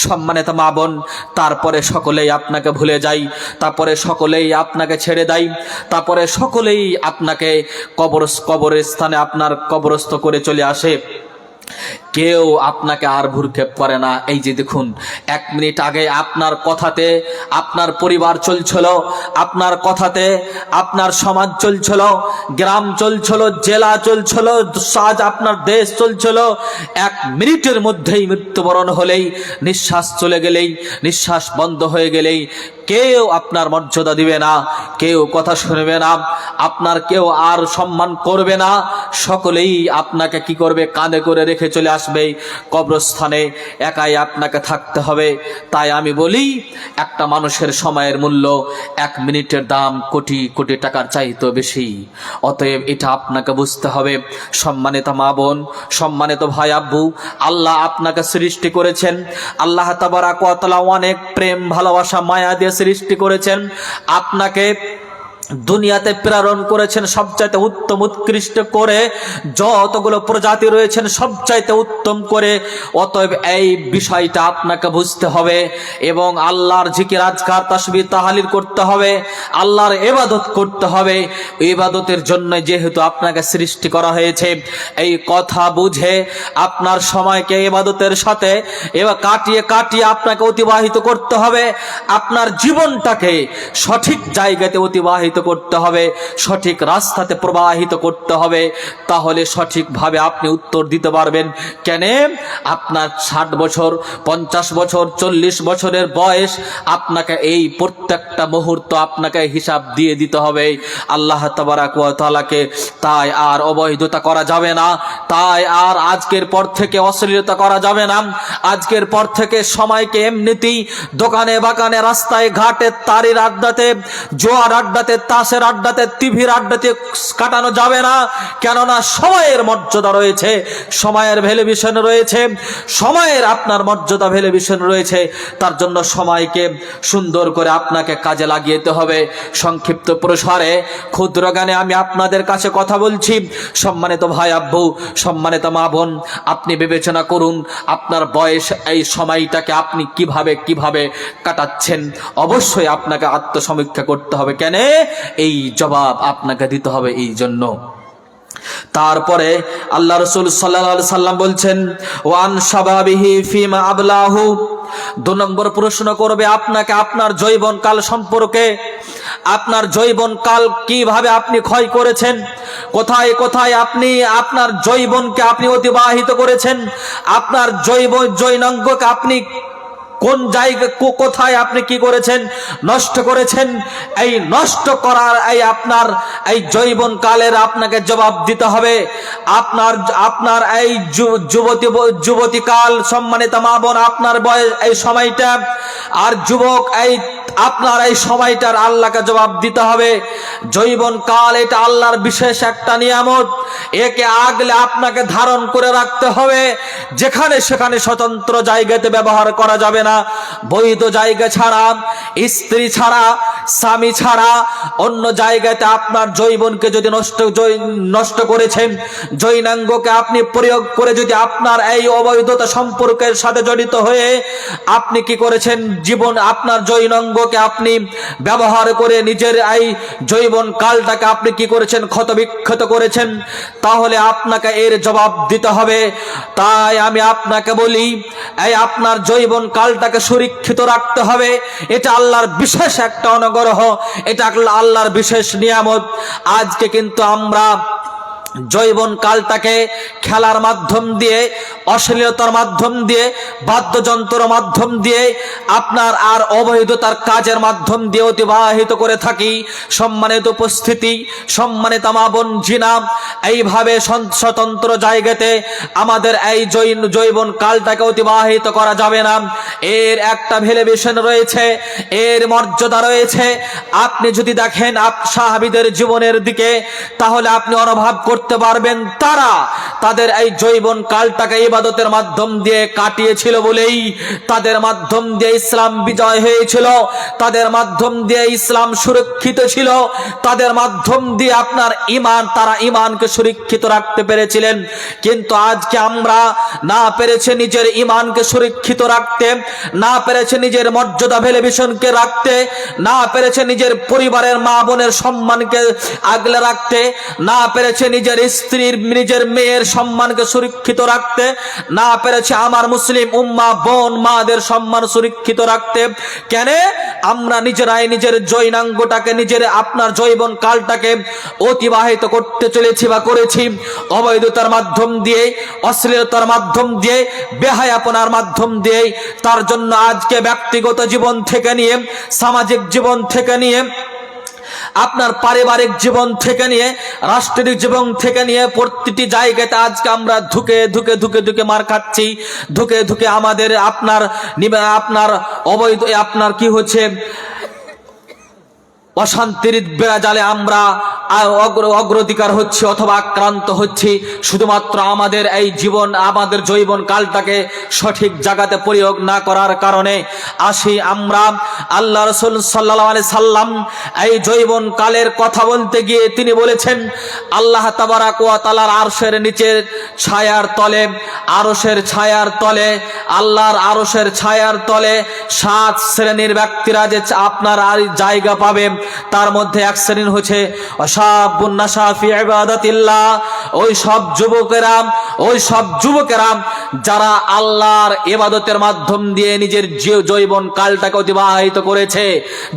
Speaker 1: সম্মানিত মা বোন, তারপরে সকলেই আপনাকে ভুলে যায়, তারপরে সকলেই আপনাকে ছেড়ে দেয়, তারপরে সকলেই আপনাকে কবরস্থানে আপনার কবরস্থ করে চলে আসে। কেউ আপনাকে আর ভ্রুক্ষেপ করে না। এই যে দেখুন, 1 মিনিট আগে আপনার কথাতে আপনার পরিবার চলছিল, আপনার কথাতে আপনার সমাজ চলছিল, গ্রাম চলছিল, জেলা চলছিল, আজ আপনার দেশ চলছিল। 1 মিনিটের মধ্যেই মৃত্যুবরণ হলেই, নিঃশ্বাস চলে গেলেই, নিঃশ্বাস বন্ধ হয়ে গেলেই কেউ আপনার মর্যাদা দিবে না, কেউ কথা শুনবে না, আপনার কেউ আর সম্মান করবে না। সকলেই আপনাকে কি করবে, কাঁধে করে রেখে চলে আসবে কবরস্থানে। একাই আপনাকে থাকতে হবে। তাই আমি বলি, একটা মানুষের সময়ের মূল্য 1 মিনিটের দাম কোটি কোটি টাকার চাইতে বেশি। অতএব এটা আপনাকে বুঝতে হবে। সম্মানিত মা বোন, সম্মানিত ভাই আব্বু, আল্লাহ আপনাকে সৃষ্টি করেছেন। আল্লাহ তাবারাক ওয়া তাআলা অনেক প্রেম, ভালোবাসা, মায়া দিয়ে সৃষ্টি করেছেন। আপনাকে দুনিয়াতে প্রেরণ করেছেন সবচাইতে উত্তম, উৎকৃষ্ট করে। যতগুলো প্রজাতি রয়েছেন সবচাইতে উত্তম করে। অতএব এই বিষয়টা আপনাকে বুঝতে হবে এবং আল্লাহর জিকির, আজকার, তাসবিহ, তাহলিল করতে হবে, আল্লাহর ইবাদত করতে হবে। ইবাদতের জন্য যেহেতু আপনাকে সৃষ্টি করা হয়েছে, এই কথা বুঝে আপনার সময়কে ইবাদতের সাথে কাটিয়ে কাটিয়ে আপনাকে অতিবাহিত করতে হবে। আপনার জীবনটাকে সঠিক জায়গাতে অতিবাহিত করতে হবে, সঠিক রাস্তাতে প্রবাহিত করতে হবে। তাহলে সঠিকভাবে আপনি উত্তর দিতে পারবেন। কেন? আপনার 60 বছর, 50 বছর, 40 বছরের বয়স, আপনাকে এই প্রত্যেকটা মুহূর্ত আপনাকে হিসাব দিয়ে দিতে হবে আল্লাহ তাবারাক ওয়া তাআলাকে। তাই আর অবৈধতা করা যাবে না, তাই আর আজকের পর থেকে অশ্লীলতা করা যাবে না। আজকের পর থেকে সময়কে এমনিতেই দোকানে বাগানে, রাস্তায় ঘাটে, তারির আড্ডাতে, জোয়ার আড্ডাতে, তাসের আড্ডাতে, টিভির আড্ডাতে কাটানো যাবে না। কেননা সময়ের মর্যাদা রয়েছে, সময়ের ভ্যালুয়েশন রয়েছে, সময়ের আপনার মর্যাদা, ভ্যালুয়েশন রয়েছে। তার জন্য সময়কে সুন্দর করে আপনাকে কাজে লাগিয়ে হবে। সংক্ষিপ্ত প্রসারে, ক্ষুদ্র জ্ঞানে আমি আপনাদের কাছে কথা বলছি। সম্মানিত ভাই আব্বু, সম্মানিত মা বোন, আপনি বিবেচনা করুন আপনার বয়স, এই সময়টাকে আপনি কিভাবে কাটাচ্ছেন। অবশ্যই আপনাকে আত্মসমীক্ষা করতে হবে। কেন? এই জবাব আপনাকে দিতে হবে এই জন্য। তারপরে আল্লাহ রাসূল সাল্লাল্লাহু আলাইহি সাল্লাম বলছেন, ওয়ান শাবাবিহি ফিমা আবলাহু। 2 নম্বর প্রশ্ন করবে আপনাকে আপনার যৌবনকাল সম্পর্কে। আপনার যৌবনকাল কিভাবে আপনি ক্ষয় করেছেন, কোথায় কোথায় আপনি আপনার যৌবনকে আপনি অতিবাহিত করেছেন, আপনার যৌনাঙ্গকে আপনি কোন জায়গায়, কোথায় আপনি কি করেছেন, নষ্ট করেছেন। এই নষ্ট করার আপনার এই যৌবন কালের আপনাকে জবাব দিতে হবে। আপনার এই যুবতী কাল, সম্মানিত মা বোন, আপনার বয়স এই সময়টা, আর যুবক এই আপনার এই সময়টার আল্লাহকে জবাব দিতে হবে। যৌবন কাল এটা আল্লাহর বিশেষ একটা নিয়ামত। একে আগলে আপনাকে ধারণ করে রাখতে হবে। যেখানে সেখানে স্বতন্ত্র জায়গাতে ব্যবহার করা যাবে না। বৈধ জায়গা ছাড়া, স্ত্রী ছাড়া, স্বামী ছাড়া অন্য জায়গাতে আপনার যৌবনকে যদি নষ্ট করেছেন, যৌনাঙ্গকে আপনি প্রয়োগ করে যদি আপনার এই অবৈধতা সম্পর্কের সাথে জড়িত হয়ে আপনি কি করেছেন, আপনার যৌনাঙ্গকে আপনি ব্যবহার করে নিজের এই যৌবন কালটাকে আপনি কি করেছেন, ক্ষতবিক্ষত করেছেন, তাহলে আপনাকে এর জবাব দিতে হবে। তাই আমি আপনাকে বলি, এই আপনার যৌবন কালটাকে সুরক্ষিত রাখতে হবে। এটা আল্লাহর বিশেষ একটা অনুগ্রহ, এটা আল্লাহর বিশেষ নিয়ামত। আজকে কিন্তু আমরা জৈবন কালটাকে খেলার মাধ্যম দিয়ে, অশ্লীলতার মাধ্যম দিয়ে, বাদ্যযন্ত্রের মাধ্যম দিয়ে, আপনার আর অবৈধতার কাজের মাধ্যম দিয়ে অতিবাহিত করে থাকি। সম্মানিত উপস্থিতি, সম্মানিত মা বোন জিনা, এইভাবে স্বতন্ত্র জায়গাতে আমাদের এই জৈবন কালটাকে অতিবাহিত করা যাবে না। এর একটা ভ্যালুয়েশন রয়েছে, এর মর্যাদা রয়েছে। আপনি যদি দেখেন সাহাবীদের জীবনের দিকে, তাহলে আপনি অনুভব করতে পারবেন তারা তাদের এই জৈবন কালটাকে ইবাদতের মাধ্যম দিয়ে কাটিয়েছিল বলেই তাদের মাধ্যম দিয়ে ইসলাম বিজয় হয়েছিল, তাদের মাধ্যম দিয়ে ইসলাম সুরক্ষিত ছিল, তাদের মাধ্যম দিয়ে আপনার ঈমান, তারা ঈমানকে সুরক্ষিত রাখতে পেরেছিলেন। কিন্তু আজকে আমরা না পেরেছে নিজের ঈমানকে সুরক্ষিত রাখতে, না পেরেছে নিজের মর্যাদা ভ্যালুয়েশনকে রাখতে, না পেরেছে নিজের পরিবারের মা বোনের সম্মানকে আগলে রাখতে, না পেরেছে নিজের স্ত্রীর, নিজের মেয়ের সম্মানকে সুরক্ষিত রাখতে, না পেরেছে আমার মুসলিম উম্মাহ বোন মাদের সম্মান সুরক্ষিত রাখতে। কেন? আমরা নিজেরাই নিজের জৈনাঙ্গটাকে, নিজের আপনার জৈবন কালটাকে অতিবাহিত করতে চলেছি বা করেছি অবৈধতার মাধ্যম দিয়ে, অশ্লীলতার মাধ্যম দিয়ে, বেহায়াপনার মাধ্যম দিয়ে। তার জন্য আজকে ব্যক্তিগত জীবন থেকে নিয়ে, সামাজিক জীবন থেকে নিয়ে, আপনার পারিবারিক জীবন থেকে নিয়ে, রাষ্ট্রের জীবন থেকে নিয়ে প্রতিটি জায়গাতে আজকে আমরা ধুকে ধুকে ধুকে ধুকে মার খাচ্ছি, ধুকে ধুকে আমাদের আপনার অবৈধ আপনার কি হচ্ছে অশান্তির বেড়াজালে আমরা অগ্রাধিকার হচ্ছে অথবা আক্রান্ত হচ্ছি, শুধুমাত্র আমাদের এই জীবন, আমাদের জৈবন কালটাকে সঠিক জায়গাতে প্রয়োগ না করার কারণে। আসি আমরা আল্লাহ রাসূল সাল্লাল্লাহু আলাইহি সাল্লাম এই জৈবন কালের কথা বলতে গিয়ে তিনি বলেছেন, আল্লাহ তাবারাক ওয়া তাআলার আরশের নিচে ছায়ার তলে, আরশের ছায়ার তলে, আল্লাহর আরশের ছায়ার তলে 7 শ্রেণীর ব্যক্তিরা যে আপনার আর জায়গা পাবে। তার মধ্যে এক শ্রেণী হচ্ছে শাবুন নাশা ফি ইবাদাতিল্লাহ, ওই সব যুবকেরা যারা আল্লাহর ইবাদতের মাধ্যম দিয়ে নিজের জৈবন কালটাকে অতিবাহিত করেছে।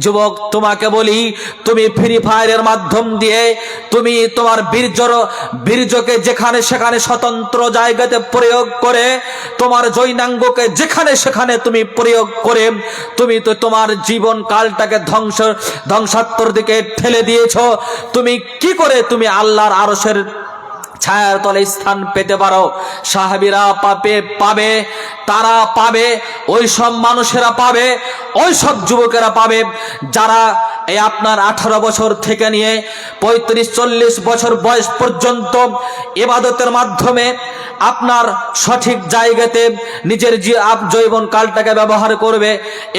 Speaker 1: যুবক, তোমাকে বলি, তুমি ফ্রি ফায়ারের মাধ্যম দিয়ে তুমি তোমার বীর্যকে যেখানে সেখানে স্বতন্ত্র জায়গাতে প্রয়োগ করে, তোমার জৈনাঙ্গকে যেখানে সেখানে তুমি প্রয়োগ করে তুমি তো তোমার জীবন কালটাকে ধ্বংসাত্মর দিকে ঠেলে দিয়েছো। তুমি কি করে তুমি আল্লাহর আরশের ছায়ার তলে স্থান পেতে পারো? সাহাবীরা পাবে, তারা পাবে, ওই সব মানুষেরা পাবে, ওই সব যুবকেরা পাবে যারা এই আপনার 18 বছর থেকে নিয়ে 35-40 বছর বয়স পর্যন্ত ইবাদতের মাধ্যমে আপনার সঠিক জায়গাতে নিজের জৈবন কালটাকে ব্যবহার করবে,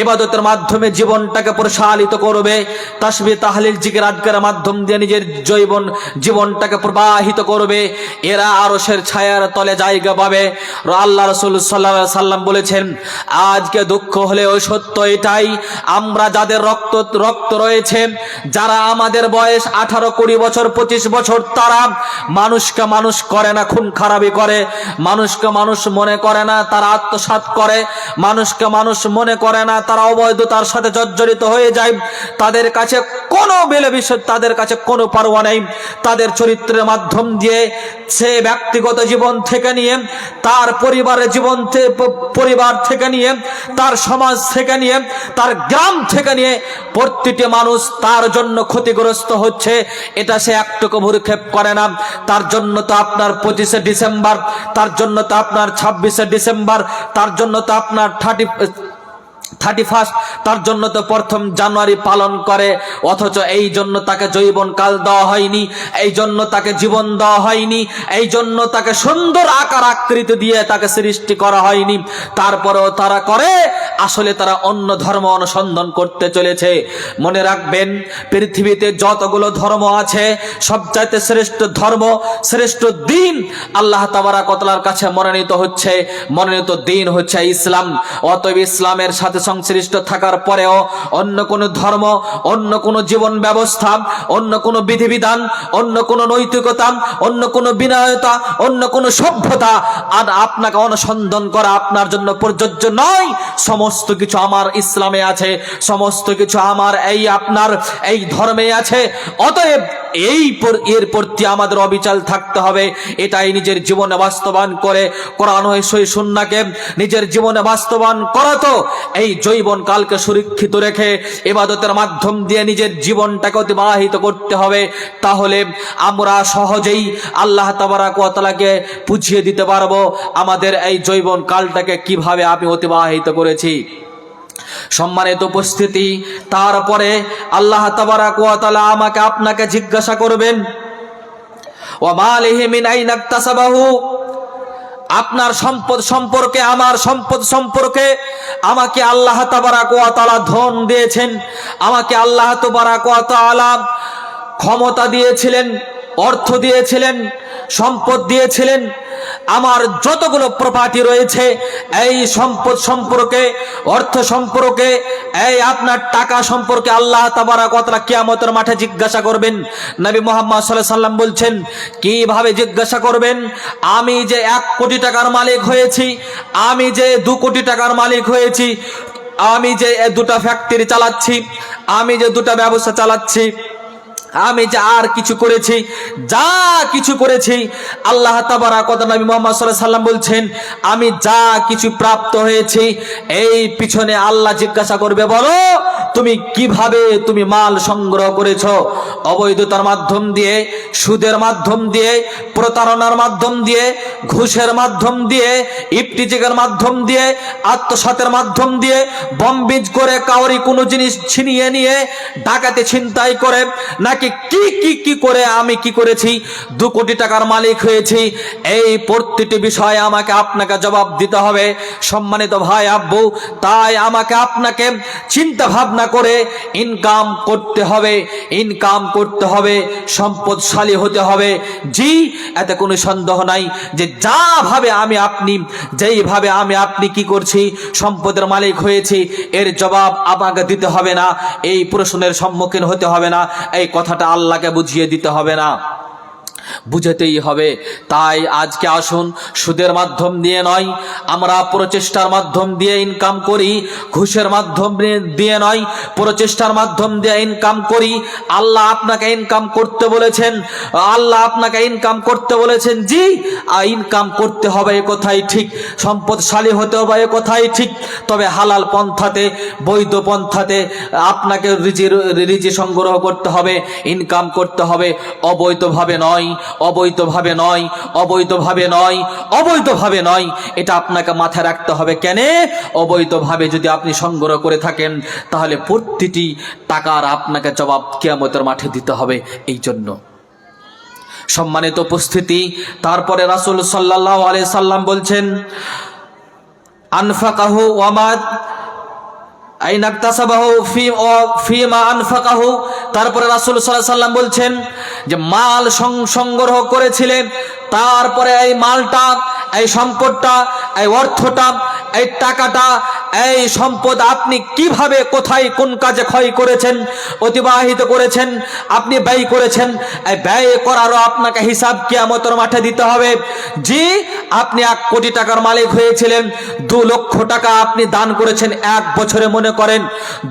Speaker 1: ইবাদতের মাধ্যমে জীবনটাকে প্রসারিত করবে, তাসবিহ তাহলিল জিকির আজকারের মাধ্যম দিয়ে নিজের জীবনটাকে প্রবাহিত করবে। এরা আরশের ছায়ার তলে জায়গা পাবে। আল্লাহ রাসূল সাল্লাল্লাহু আলাইহি সাল্লাম বলেছেন, আজকে দুঃখ হলেও সত্য এটাই, আমরা যাদের রক্ত রয়েছে, যারা আমাদের বয়স 18-20 বছর 25 বছর, তারা মানুষকে মানুষ করে না, খুন খারাপি করে, মানুষকে মানুষ মনে করে না, তারা আত্মসাৎ করে, মানুষকে মানুষ মনে করে না, তারা অবৈধতার সাথে জর্জরিত হয়ে যায়। তাদের কাছে কোনো বিষয়, তাদের কাছে কোনো পারোয়া নেই। তাদের চরিত্রের মাধ্যম দিয়ে সে ব্যক্তিগত জীবন থেকে নিয়ে, তার পরিবার থেকে নিয়ে, তার সমাজ থেকে নিয়ে, তার গ্রাম থেকে নিয়ে প্রতিটি মানুষ তার জন্য ক্ষতিগ্রস্ত হচ্ছে। এটা সে একটুকু ভ্রুক্ষেপ করে না। তার জন্য তো আপনার 25শে ডিসেম্বর, তার জন্য তো আপনার 26শে ডিসেম্বর, তার জন্য তো আপনার 31, তার জন্য তো 1 জানুয়ারি পালন করে। অথচ এই জন্য তাকে জৈবন কাল দেওয়া হয়নি, এই জন্য তাকে জীবন দেওয়া হয়নি, এই জন্য তাকে সুন্দর আকার আকৃতি দিয়ে তাকে সৃষ্টি করা হয়নি। তারপরেও তারা করে, আসলে তারা অন্য ধর্ম অনুসন্ধান করতে চলেছে। মনে রাখবেন, পৃথিবীতে যতগুলো ধর্ম আছে, সবচাইতে শ্রেষ্ঠ ধর্ম, শ্রেষ্ঠ দিন আল্লাহ তাবারাক ওয়া তাআলার কাছে মনোনীত দিন হচ্ছে ইসলাম। অতএব ইসলামের সাথে সংশ্লিষ্ট থাকার পরেও অন্য কোনো ধর্ম, অন্য কোনো জীবন ব্যবস্থা, অন্য কোনো বিধিবিধান, অন্য কোনো নৈতিকতা, অন্য কোনো বিনয়তা, অন্য কোনো সভ্যতা আর আপনাকে অনুসন্ধান করা আপনার জন্য প্রযোজ্য নয়। সমস্ত কিছু আমার ইসলামে আছে, সমস্ত কিছু আমার আপনার এই ধর্মে আছে। অতএব এর প্রতি আমাদের অবিচল থাকতে হবে। এটাই নিজের জীবনে বাস্তবায়ন করে কোরআন ও সহিহ সুন্নাহকে নিজের জীবনে বাস্তবায়ন করা তো এই যৌবন কালকে সুরক্ষিত রেখে ইবাদতের মাধ্যম দিয়ে নিজের জীবনটাকে অতিবাহিত করতে হবে। তাহলে আমরা সহজেই আল্লাহ তাবারাক ওয়া তাআলাকে বুঝিয়ে দিতে পারবো আমাদের এই যৌবন কালটাকে কিভাবে আমি অতিবাহিত করেছি। সম্মানিত উপস্থিতি, তারপরে আল্লাহ তাবারাক ওয়া তাআলা আমাকে আপনাকে জিজ্ঞাসা করবেন, ওয়া মালিহি মিন আইনা ইকতাসাবাহু, আপনার সম্পদ সম্পর্কে, আমার সম্পদ সম্পর্কে। আমাকে আল্লাহ তাবারাক ওয়া তাআলা ধন দিয়েছেন, আমাকে আল্লাহ তাবারাক ওয়া তাআলা ক্ষমতা দিয়েছিলেন, অর্থ দিয়েছিলেন, সম্পদ দিয়েছিলেন। আমার যতগুলো প্রপার্টি রয়েছে এই সম্পদ সম্পর্কে, অর্থ সম্পর্কে, এই আপনার টাকা সম্পর্কে আল্লাহ তাবারাক ওয়া তাআলা কিয়ামতের মাঠে জিজ্ঞাসা করবেন। নবী মুহাম্মদ সাল্লাল্লাহু আলাইহি সাল্লাম বলছেন, কিভাবে জিজ্ঞাসা করবেন? আমি যে 1 কোটি টাকার মালিক হয়েছি, আমি যে 2 কোটি টাকার মালিক হয়েছি, আমি যে 2টা ফ্যাক্টরি চালাচ্ছি, আমি যে 2টা ব্যবসা চালাচ্ছি, আমি যে আর কিছু করেছি, যা কিছু করেছি, আল্লাহ তাবারাক ওয়া তাআলা নবী মুহাম্মদ সাল্লাল্লাহু আলাইহি সাল্লাম বলছেন, আমি যা কিছু প্রাপ্ত হয়েছি এই পিছনে আল্লাহ জিজ্ঞাসা করবে, বলো তুমি কিভাবে তুমি মাল সংগ্রহ করেছো? অবৈধতার মাধ্যম দিয়ে, সুদের মাধ্যম দিয়ে, প্রতারণার মাধ্যম দিয়ে, ঘুষের মাধ্যম দিয়ে, ইফটিজিংয়ের মাধ্যম দিয়ে, আত্মসাতের মাধ্যম দিয়ে, বমবিজ করে কাউরি কোনো জিনিস ছিনিয়ে নিয়ে, ডাকাতি ছিনতাই করে, নাকি কি কি কি করে আমি কি করেছি, 2 কোটি টাকার মালিক হয়েছি, এই প্রতিটি বিষয়ে আমাকে আপনাকে জবাব দিতে হবে। সম্মানিত ভাই আব্বু, তাই আমাকে আপনাকে চিন্তা ভাবনা করে ইনকাম করতে হবে, ইনকাম করতে হবে, সম্পদশালী হতে হবে। জি, এতে কোনো সন্দেহ নাই যে যা ভাবে আমি আপনি, যেইভাবে আমি আপনি কি করছি, সম্পদের মালিক হয়েছি, এর জবাব আমাকে দিতে হবে না, এই প্রশ্নের সম্মুখীন হতে হবে না, এই কথাটা আল্লাহকে বুঝিয়ে দিতে হবে না, বুঝাতেই হবে। তাই আজকে আসুন, সুদের মাধ্যম দিয়ে নয়, আমরা প্রচেষ্টার মাধ্যম দিয়ে ইনকাম করি, ঘুষের মাধ্যম দিয়ে নয়, প্রচেষ্টার মাধ্যম দিয়ে ইনকাম করি। আল্লাহ আপনাকে ইনকাম করতে বলেছেন, আল্লাহ আপনাকে ইনকাম করতে বলেছেন। জি, ইনকাম করতে হবে, এ কথাই ঠিক, সম্পদশালী হতে হবে, এ কথাই ঠিক। তবে হালাল পন্থাতে, বৈধ পন্থাতে আপনাকে রিজি সংগ্রহ করতে হবে, ইনকাম করতে হবে, অবৈধভাবে নয়, অবৈধভাবে নয়, অবৈধভাবে নয়, অবৈধভাবে নয়। এটা আপনাকে মাথায় রাখতে হবে। কেন? অবৈধভাবে যদি আপনি সংগ্রহ করে থাকেন তাহলে প্রতিটি টাকার আপনাকে জবাব কিয়ামতের মাঠে দিতে হবে। এই জন্য সম্মানিত উপস্থিতি, তারপরে রাসূল সাল্লাল্লাহু আলাইহি সাল্লাম বলছেন, আনফাকাহু ওয়ামা আইনাকতাসাবাহু ফিমা আনফাকাহু। তারপরে রাসূল সাল্লাল্লাহু আলাইহি সাল্লাম বলছেন যে মাল সংগ্রহ করেছিলেন, তারপরে এই মালটা, এই সম্পদটা, এই অর্থটা, এই টাকাটা, এই সম্পদ আপনি কিভাবে, কোথায়, কোন কাজে ক্ষয় করেছেন, অতিবাহিত করেছেন, আপনি ব্যয় করেছেন, এই ব্যয় করারও আপনাকে হিসাব কিয়ামতের মাঠে দিতে হবে। জি, আপনি 1 কোটি টাকার মালিক হয়েছিলেন, 2 লক্ষ টাকা আপনি দান করেছেন 1 বছরে, মনে করেন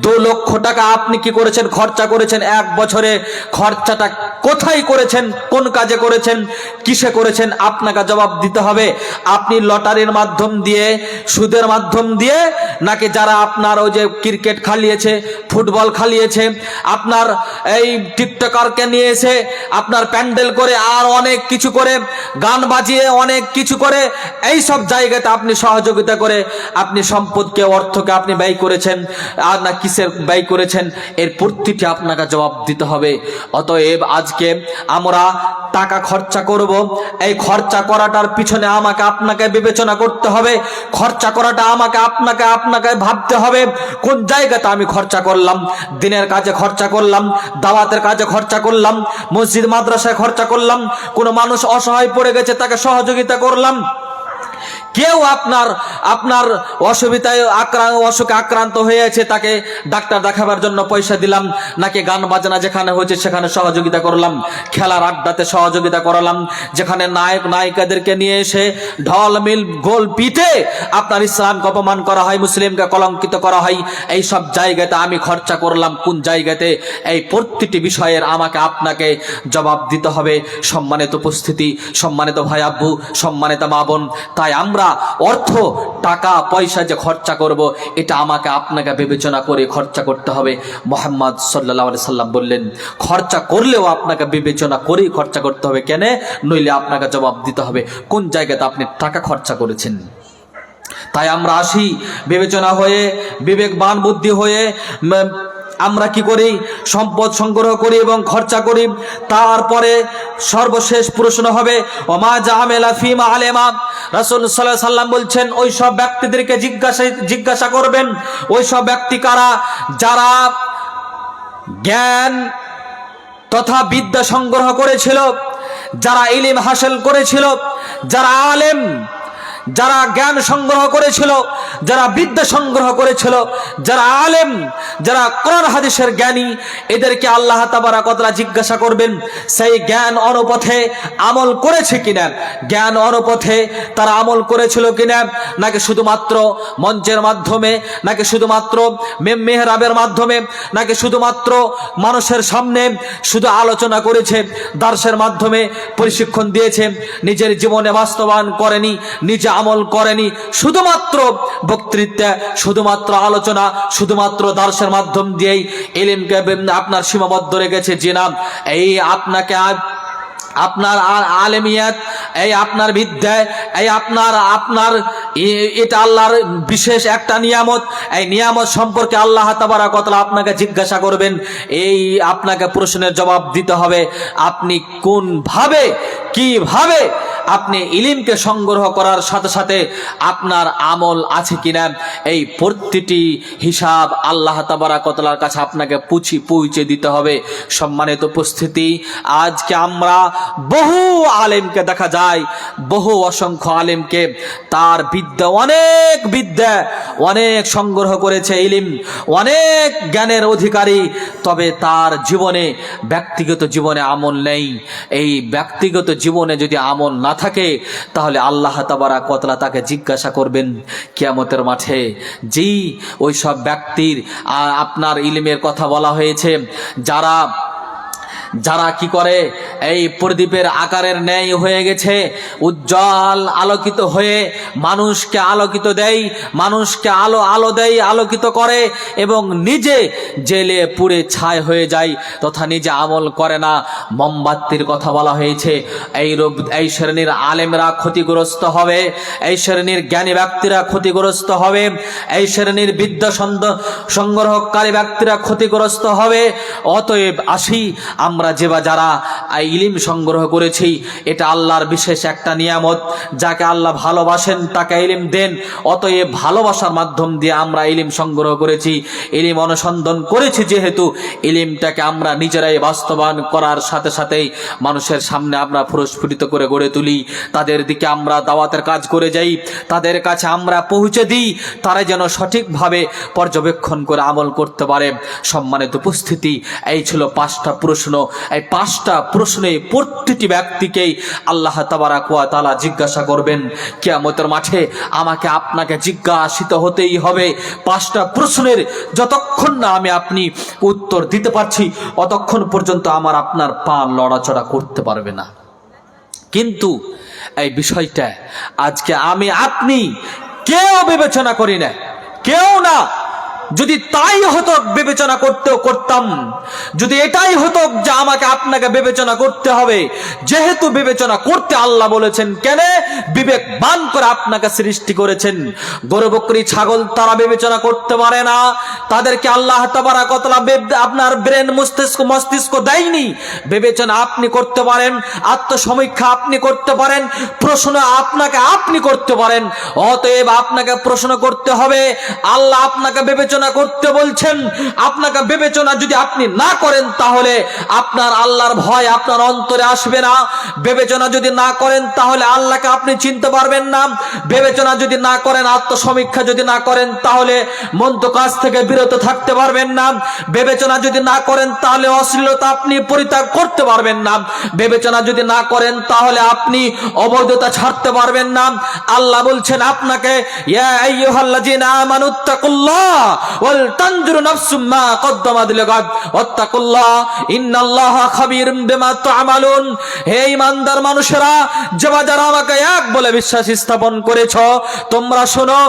Speaker 1: 2 লক্ষ টাকা আপনি কি করেছেন, খরচা করেছেন 1 বছরে। খরচাটা কোথায় করেছেন, কোন কাজে করেছেন, কিসে করেছেন, আপনাকে জবাব দিতে হবে। আপনি লটারির মাধ্যম দিয়ে, সুদের মাধ্যম দিয়ে, নাকি যারা আপনার ওই যে ক্রিকেট খেলিয়েছে, ফুটবল খেলিয়েছে, আপনার এই টিকটকারকে নিয়ে এসে আপনার প্যান্ডেল করে আর অনেক কিছু করে, গান বাজিয়ে অনেক কিছু করে, এই সব জায়গাতে আপনি সহযোগিতা করে আপনি সম্পদকে, অর্থকে আপনি ব্যয় করেছেন, আর না কিসের ব্যয় করেছেন, এর প্রতিটি আপনাকে জবাব দিতে হবে। অতএব আজকে আমরা টাকা খরচা করব, এই খরচা করাটার পিছনে আমাকে আপনাকে বিবেচনা করতে হবে। খরচা করাটা আমাকে আপনাকে ভাবতে হবে, কোন জায়গাতে আমি খরচা করলাম। দিনের কাজে খরচা করলাম, দাওয়াতের কাজে খরচা করলাম, মসজিদ মাদ্রাসায় খরচা করলাম, কোনো মানুষ অসহায় পড়ে গেছে তাকে সহযোগিতা করলাম, কেউ আপনার অসুবিধায় অসুখে আক্রান্ত হয়েছে, তাকে ডাক্তার দেখাবার জন্য পয়সা দিলাম, নাকি গান বাজনা যেখানে হয়েছে সেখানে সহযোগিতা করলাম, খেলার আড্ডাতে সহযোগিতা করলাম, যেখানে নায়ক নায়িকাদেরকে নিয়ে এসে ঢল মিল গোল পিঠে আপনার ইসলামকে অপমান করা হয়, মুসলিমকে কলঙ্কিত করা হয়, এই সব জায়গাতে আমি খরচা করলাম কোন জায়গাতে? এই প্রতিটি বিষয়ের আমাকে আপনাকে জবাব দিতে হবে। সম্মানিত উপস্থিতি, সম্মানিত ভাই আব্বু, সম্মানিত মা বোন, তাই আমরা অর্থ টাকা পয়সা যে খরচা করব, এটা আমাকে আপনাকে বিবেচনা করে খরচা করতে হবে। মুহাম্মদ সাল্লাল্লাহু আলাইহি সাল্লাম বললেন, খরচা করলেও আপনাকে বিবেচনা করেই খরচা করতে হবে। কেন? নইলে আপনাকে জবাব দিতে হবে কোন জায়গাতে আপনি টাকা খরচা করেছেন। তাই আমরা আসি বিবেচনা হয়ে, বিবেকবান বুদ্ধি হয়ে আমরা কি করি? সম্পদ সংগ্রহ করি এবং খরচা করি। তারপরে সর্বশেষ প্রশ্ন হবে ওমা জামেলা ফিমা আলেমা। রাসূল সাল্লাল্লাহু আলাইহি সাল্লাম বলছেন, ওই সব ব্যক্তিদেরকে জিজ্ঞাসা করবেন, ওই সব ব্যক্তি কারা? যারা জ্ঞান তথা বিদ্যা সংগ্রহ করেছিল, যারা ইলম হাসিল করেছিল, যারা আলেম, যারা জ্ঞান সংগ্রহ করেছিল, যারা বিদ্যা সংগ্রহ করেছিল, যারা আলেম, যারা কোরআন হাদিসের জ্ঞানী, এদেরকে আল্লাহ তাবারক ওয়া তাআলা জিজ্ঞাসা করবেন সেই জ্ঞান অনুপথে আমল করেছে কিনা, জ্ঞান অনুপথে তারা আমল করেছিল কিনা, নাকি শুধুমাত্র মঞ্চের মাধ্যমে, নাকি শুধুমাত্র মেহরাবের মাধ্যমে, নাকি শুধুমাত্র মানুষের সামনে শুধু আলোচনা করেছে, দার্সের মাধ্যমে প্রশিক্ষণ দিয়েছে, নিজের জীবনে বাস্তবায়ন করেনি, নিজে আমল করেনি, শুধুমাত্র বক্তৃতা, শুধুমাত্র আলোচনা, শুধুমাত্র দার্সের মাধ্যম দিয়েই ইলমকে আপনার সীমাবদ্ধ রেখেছে। জি না, এই আপনাকে আপনার আলেমিয়াত, এই আপনার বিদ্যা, এই আপনার এটা আল্লাহর বিশেষ একটা নিয়ামত। এই নিয়ামত সম্পর্কে আল্লাহ তাবারক ওয়া তাআলা আপনাকে জিজ্ঞাসা করবেন। এই আপনাকে প্রশ্নের জবাব দিতে হবে, আপনি কোন ভাবে, কিভাবে আপনি ইলমকে সংগ্রহ করার সাথে সাথে আপনার আমল আছে কিনা, এই প্রতিটি হিসাব আল্লাহ তাবারক ওয়া তাআলার কাছে আপনাকে পৌঁছে দিতে হবে। সম্মানিত উপস্থিতি, আজকে আমরা বহু আলেমকে দেখা যায়, বহু অসংখ্য আলেমকে তার বিদ্যা, অনেক সংগ্রহ করেছে, ইলম, অনেক জ্ঞানের অধিকারী, তবে তার জীবনে, ব্যক্তিগত জীবনে আমল নেই। এই ব্যক্তিগত জীবনে যদি আমল না থাকে, তাহলে আল্লাহ তাবারক ওয়া তাআলা তাকে জিজ্ঞাসা করবেন কিয়ামতের মাঠে। জি, ওই সব ব্যক্তির আপনার ইলমের কথা বলা হয়েছে, যারা কি করে, এই প্রদীপের আকারের ন্যায় হয়ে গেছে, উজ্জ্বল আলোকিত হয়ে মানুষকে আলোকিত দেয়, মানুষকে আলো দেয়, আলোকিত করে, এবং নিজে জেলে পুড়ে ছাই হয়ে যায় তথা নিজে আমল করে না। মোমবাতির কথা বলা হয়েছে। এই শ্রেণীর আলেমরা ক্ষতিগ্রস্ত হবে, এই শ্রেণীর জ্ঞানী ব্যক্তিরা ক্ষতিগ্রস্ত হবে, এই শ্রেণীর বিদ্যা সংগ্রহকারী ব্যক্তিরা ক্ষতিগ্রস্ত হবে। অতএব আসি আমরা যারা ইলম সংগ্রহ করেছি, এটা আল্লাহর বিশেষ একটা নিয়ামত। যাকে আল্লাহ ভালোবাসেন তাকে ইলম দেন। অতএব ভালোবাসার মাধ্যম দিয়ে আমরা ইলম সংগ্রহ করেছি, ইলম অনুসন্ধান করেছি, যেহেতু ইলমটাকে আমরা নিজেরাই বাস্তবায়ন করার সাথে সাথেই মানুষের সামনে আমরা প্রস্ফুটিত করে গড়ে তুলি, তাদের দিকে আমরা দাওয়াতের কাজ করে যাই, তাদের কাছে আমরা পৌঁছে দিই, তারা যেন সঠিকভাবে পর্যবেক্ষণ করে আমল করতে পারে। সম্মানিত উপস্থিতি, এই ছিল 5টা প্রশ্ন। এই 5টা প্রশ্নে প্রতিটি ব্যক্তিকেই আল্লাহ তাবারক ওয়া তাআলা জিজ্ঞাসা করবেন কিয়ামতের মাঠে। আমাকে আপনাকে জিজ্ঞাসিত হতেই হবে 5টা প্রশ্নের। যতক্ষণ না আমি আপনি উত্তর দিতে পারছি, অতক্ষণ পর্যন্ত আপনার পা লড়াচড়া করতে পারবে না। কিন্তু এই বিষয়টা আজকে আমি আপনি কেউ বিবেচনা করি না, কেউ না। যদি তাই হতো, বিবেচনা করতাম, যদি এটাই হতো যে আমাকে আপনাকে বিবেচনা করতে হবে, যেহেতু বিবেচনা করতে আল্লাহ বলেছেন, কেন? বিবেকবান করে আপনাকে সৃষ্টি করেছেন। গরু বকরি ছাগল তারা বিবেচনা করতে পারে না, তাদেরকে আল্লাহ তাবারক ওয়া তাআলা আপনার ব্রেন মস্তিষ্ক দেয়নি। বিবেচনা আপনি করতে পারেন, আত্মসমীক্ষা আপনি করতে পারেন, প্রশ্ন আপনি করতে পারেন। অতএব আপনাকে প্রশ্ন করতে হবে। আল্লাহ আপনাকে বিবেচনা বিবেচনা করতে বলছেন। আপনাকে বিবেচনা যদি আপনি না করেন তাহলে আপনার আল্লাহর ভয় আপনার অন্তরে আসবে না। বিবেচনা যদি না করেন তাহলে আল্লাহকে আপনি চিনতে পারবেন না। বিবেচনা যদি না করেন, আত্মসমীক্ষা যদি না করেন তাহলে মন্দ কাজ থেকে বিরত থাকতে পারবেন না। বিবেচনা যদি না করেন তাহলে অশ্লীলতা আপনি পরিত্যাগ করতে পারবেন না। বিবেচনা যদি না করেন তাহলে আপনি অবৈধতা ছাড়তে পারবেন না। আল্লাহ বলছেন আপনাকে, ইয়া আইয়ুহাল্লাযীনা আমানুত্তাকুল্লাহ ওয়াল তানজুর নাফসুম মা কদ্দামাত লিগাদ ওয়াত্তাকুল্লাহ ইন্নাল্লাহা খাবীরুম বিমা তা'মালুন। হে ঈমানদার মানুষেরা, যারা আমাকে এক বলে বিশ্বাস স্থাপন করেছো, তোমরা শোনো,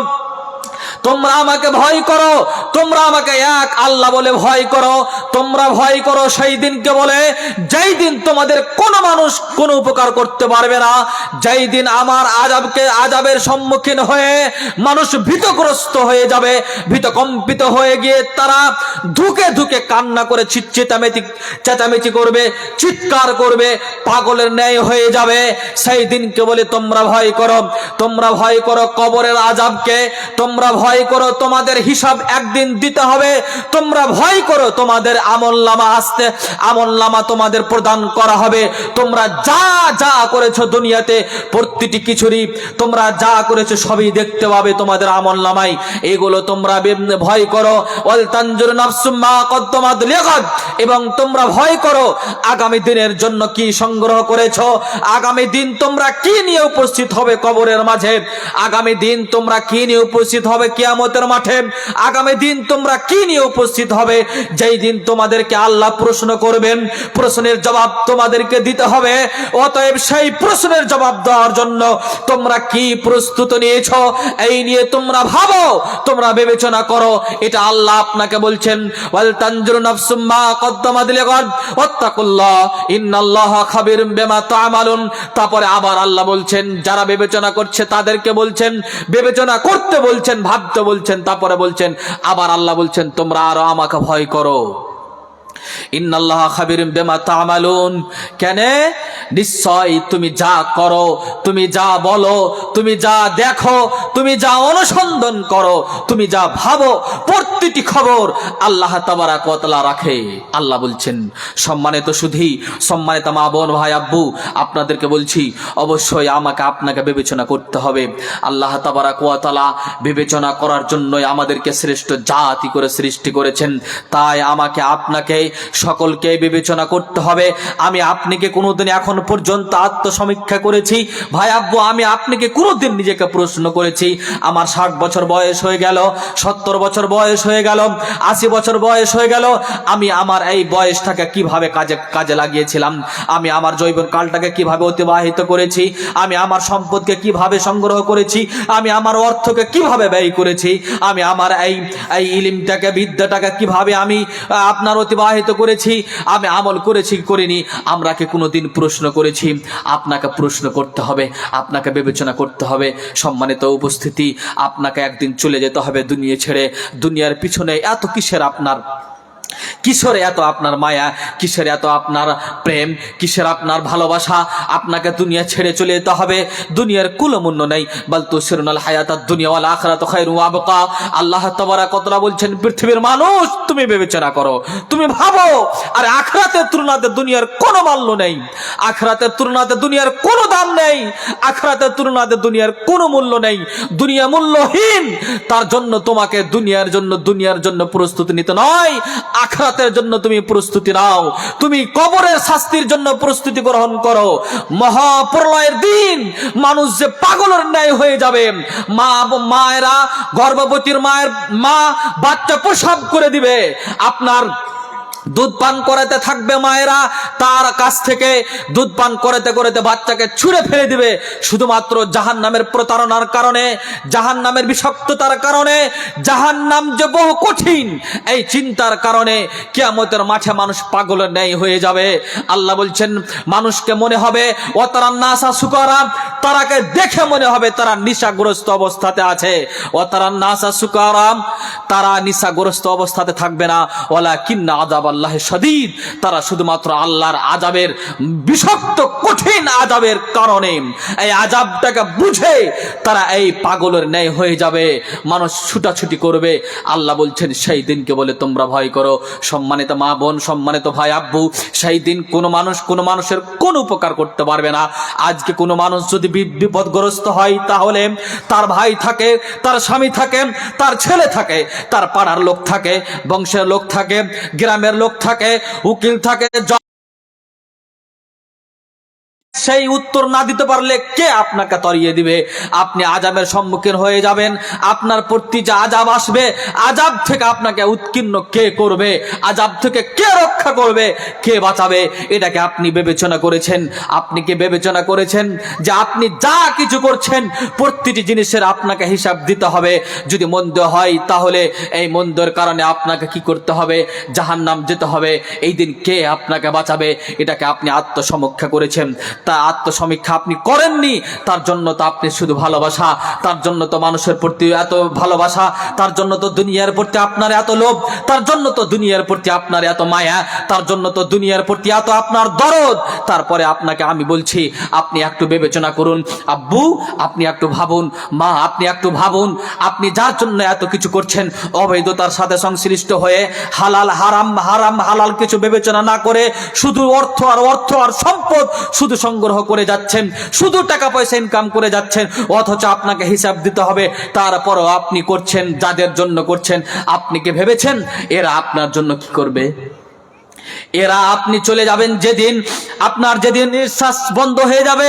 Speaker 1: তোমরা আমাকে ভয় করো, তোমরা আমাকে এক আল্লাহ বলে ভয় করো। তোমরা ভয় করো সেই দিনকে বলে যেই দিন তোমাদের কোনো মানুষ কোনো উপকার করতে পারবে না, যেই দিন আমার আযাবের সম্মুখীন হয়ে মানুষ ভীতগ্রস্ত হয়ে যাবে, ভীতকম্পিত হয়ে গিয়ে তারা ধুকে ধুকে কান্না করে চেঁচামেচি করবে, চিৎকার করবে, পাগলের ন্যায় হয়ে যাবে। সেই দিনকে বলে তোমরা ভয় করো। তোমরা ভয় করো কবরের আযাবকে, তোমরা ভয় করো তোমাদের হিসাব একদিন দিতে হবে, তোমরা ভয় করো তোমাদের আমলনামা তোমাদের প্রদান করা হবে। তোমরা যা যা করেছো দুনিয়াতে প্রতিটি কিছুরই তোমরা যা করেছো সবই দেখতে পাবে তোমাদের আমলনামায়। এগুলো তোমরা ভয় করো। ওয়াল তানজুর নাফসুম মা কদ্দামাত লিগাদ, এবং তোমরা ভয় করো আগামী দিনের জন্য কি সংগ্রহ করেছো, আগামী দিন তোমরা কি নিয়ে উপস্থিত হবে কবরের মাঝে, আগামী দিন তোমরা কি নিয়ে উপস্থিত হবে কিয়ামতের মাঠে, আগামী দিন তোমরা কি নিয়ে উপস্থিত হবে যেই দিন তোমাদেরকে আল্লাহ প্রশ্ন করবেন। প্রশ্নের জবাব তোমাদেরকে দিতে হবে। অতএব সেই প্রশ্নের জবাব দেওয়ার জন্য তোমরা কি প্রস্তুত নিয়েছো এই নিয়ে তোমরা ভাবো, তোমরা বিবেচনা করো। এটা আল্লাহ আপনাকে বলছেন, ওয়াল তানজুর নাফসুম মা কদ্দামাত লিগাদ ওয়াত্তাকুল্লাহ ইন্নাল্লাহা খাবীরুম বিমা তা'মালুন। তারপরে আবার আল্লাহ বলছেন, যারা বিবেচনা করছে তাদেরকে বলছেন, বিবেচনা করতে বলছেন, ভাবতে বলছেন, তারপরে বলছেন আবার আল্লাহ বলছেন তোমরা আরো আমাকে ভয় করো। ইন্নাল্লাহা খাবীরুম বিমা তা'মালুন। কেন? নিশ্চয় তুমি যা করো, তুমি যা বলো, তুমি যা দেখো, তুমি যা অনুসন্ধান করো, তুমি যা ভাবো, প্রতিটি খবর আল্লাহ তাবারাক ওয়া তাআলা রাখে। আল্লাহ বলছেন, সম্মানিত সুধী, সম্মানিত মা বোন ভাই আব্বু, আপনাদেরকে বলছি অবশ্যই আমাকে আপনাকে বিবেচনা করতে হবে। আল্লাহ তাবারাক ওয়া তাআলা বিবেচনা করার জন্যই আমাদেরকে শ্রেষ্ঠ জাতি করে সৃষ্টি করেছেন। তাই আমাকে আপনাকে সকলকে বিবেচনা করতে হবে। আমি আপনাকে কোনোদিন এখন পর্যন্ত আত্মসমীক্ষা করেছি ভাই আব্বু, আমি আপনাকে কোনোদিন নিজেকে প্রশ্ন করেছি আমার 60 বছর বয়স হয়ে গেল, 70 বছর বয়স হয়ে গেল, 80 বছর বয়স হয়ে গেল, আমি আমার এই বয়সটাকে কিভাবে কাজে লাগিয়েছিলাম, আমি আমার জৈবন কালটাকে কিভাবে অতিবাহিত করেছি, আমি আমার সম্পদকে কিভাবে সংগ্রহ করেছি, আমি আমার অর্থকে কিভাবে ব্যয় করেছি, আমি আমার এই ইলমটাকে, বিদ্যাটাকে কিভাবে আমি আপনার অতিবাহিত করেছি, আমি আমল করেছি করিনি, আমরা কি কোনোদিন প্রশ্ন করেছি? আপনাকে প্রশ্ন করতে হবে, আপনাকে বিবেচনা করতে হবে। সম্মানিত উপস্থিতি, আপনাকে একদিন চলে যেতে হবে দুনিয়া ছেড়ে। দুনিয়ার পিছনে এত কিসের আপনার, কিসের এত আপনার মায়া, কিসের এত আপনার প্রেম, কিসের আপনার ভালোবাসা? আপনাকে দুনিয়া ছেড়ে চলে যেতে হবে। দুনিয়ার কোনো মূল্য নেই। বাল তুসিরুনাল হায়াতাদ দুনিয়া ওয়াল আখিরাতু খায়রুম ওয়া আবকা। আল্লাহ তাবারাক ওয়া তাআলা বলছেন, পৃথিবীর মানুষ তুমি বিবেচনা করো, তুমি ভাবো, আর আখিরাতের তুলনাতে দুনিয়ার কোনো মূল্য নেই, আখিরাতের তুলনাতে দুনিয়ার কোনো দাম নেই, আখিরাতের তুলনাতে দুনিয়ার কোনো মূল্য নেই। দুনিয়া মূল্যহীন। তার জন্য তোমাকে দুনিয়ার জন্য প্রস্তুতি নিতে নয়, আখিরাতের জন্য তুমি প্রস্তুতি নাও। তুমি কবরের শাস্তির জন্য প্রস্তুতি গ্রহণ করো। মহাপ্রলয়ের দিন মানুষ যে পাগলের ন্যায় হয়ে যাবে। মায়েরা, গর্ভবতীর মা বাচ্চা প্রসব করে দিবে, আপনার দুধ পান করাতে থাকবে মায়েরা, তার কাছ থেকে দুধ পান করাতে করাতে বাচ্চাকে ছুঁড়ে ফেলে দিবে, শুধুমাত্র জাহান্নামের প্রতারণার কারণে, জাহান্নামের বিষাক্ততার কারণে। জাহান্নাম যে বহু কঠিন, এই চিন্তার কারণে কিয়ামতের মাঠে মানুষ পাগলের ন্যায় হয়ে যাবে। আল্লাহ বলছেন, মানুষকে মনে হবে ওয়াতারান নাসা সুকারা, তারাকে দেখে মনে হবে তারা নিশাগ্রস্ত অবস্থাতে আছে। ও তারা নাসা সুকারাম, তারা নিশাগ্রস্ত অবস্থাতে থাকবে না। ওয়ালাকিন্না আযাবাল্লাহি শাদীদ, তারা শুধুমাত্র আল্লাহর আযাবের বিষাক্ত কঠিন আযাবের কারণে এই আযাবটাকে বুঝে তারা এই পাগলের ন্যায় হয়ে যাবে, মানুষ ছুটাছুটি করবে। আল্লাহ বলছেন সেই দিনকে বলে তোমরা ভয় করো। সম্মানিত মা বোন, সম্মানিত ভাই আব্বু, সেই দিন কোনো মানুষের কোনো উপকার করতে পারবে না। আজকে কোনো মানুষ যদি বিপদগ্রস্ত হয়, তাহলে তার ভাই থাকে, তার স্বামী থাকে, তার ছেলে থাকে, তার পাড়ার লোক থাকে, বংশের লোক থাকে, গ্রামের লোক থাকে, উকিল থাকে, সেই উত্তর না দিতে পারলে কে আপনাকে তরিয়ে দিবে? আপনি আযাবের সম্মুখীন হয়ে যাবেন। আপনার প্রতি যে আযাব আসবে, আযাব থেকে আপনাকে উৎকীর্ণ কে করবে? আযাব থেকে কে রক্ষা করবে? কে বাঁচাবে? এটাকে আপনি বিবেচনা করেছেন? আপনি কি বিবেচনা করেছেন যে আপনি যা কিছু করছেন প্রতিটি জিনিসের আপনাকে হিসাব দিতে হবে? যদি মন্দ হয় তাহলে এই মন্দের কারণে আপনাকে কি করতে হবে? জাহান্নাম যেতে হবে। এই দিন কে আপনাকে বাঁচাবে? এটাকে আপনি আত্মসমীক্ষা করেছেন? তা আত্মসমীক্ষা আপনি করেননি। তার জন্য তো আপনি শুধু ভালোবাসা, তার জন্য তো মানুষের প্রতি এত ভালোবাসা, তার জন্য তো দুনিয়ার প্রতি আপনার এত লোভ, তার জন্য তো দুনিয়ার প্রতি আপনার এত মায়া, তার জন্য তো দুনিয়ার প্রতি এত আপনার দরদ। তারপরে আপনাকে আমি বলছি, আপনি একটু বিবেচনা করুন। আব্বু, আপনি একটু ভাবুন। মা, আপনি একটু ভাবুন। আপনি যার জন্য এত কিছু করছেন, অবৈধতার সাথে সংশ্লিষ্ট হয়ে হালাল হারাম, হারাম হালাল কিছু বিবেচনা না করে শুধু অর্থ আর সম্পদ শুধু সংগ্রহ করে যাচ্ছেন, শুধু টাকা পয়সা ইনকাম করে যাচ্ছেন, অথচ আপনাকে হিসাব দিতে হবে। তারপরও আপনি করছেন, যাদের জন্য করছেন আপনি কি ভেবেছেন এরা আপনার জন্য কি করবে? এরা আপনি চলে যাবেন যেদিন, আপনার যেদিন নিঃশ্বাস বন্ধ হয়ে যাবে,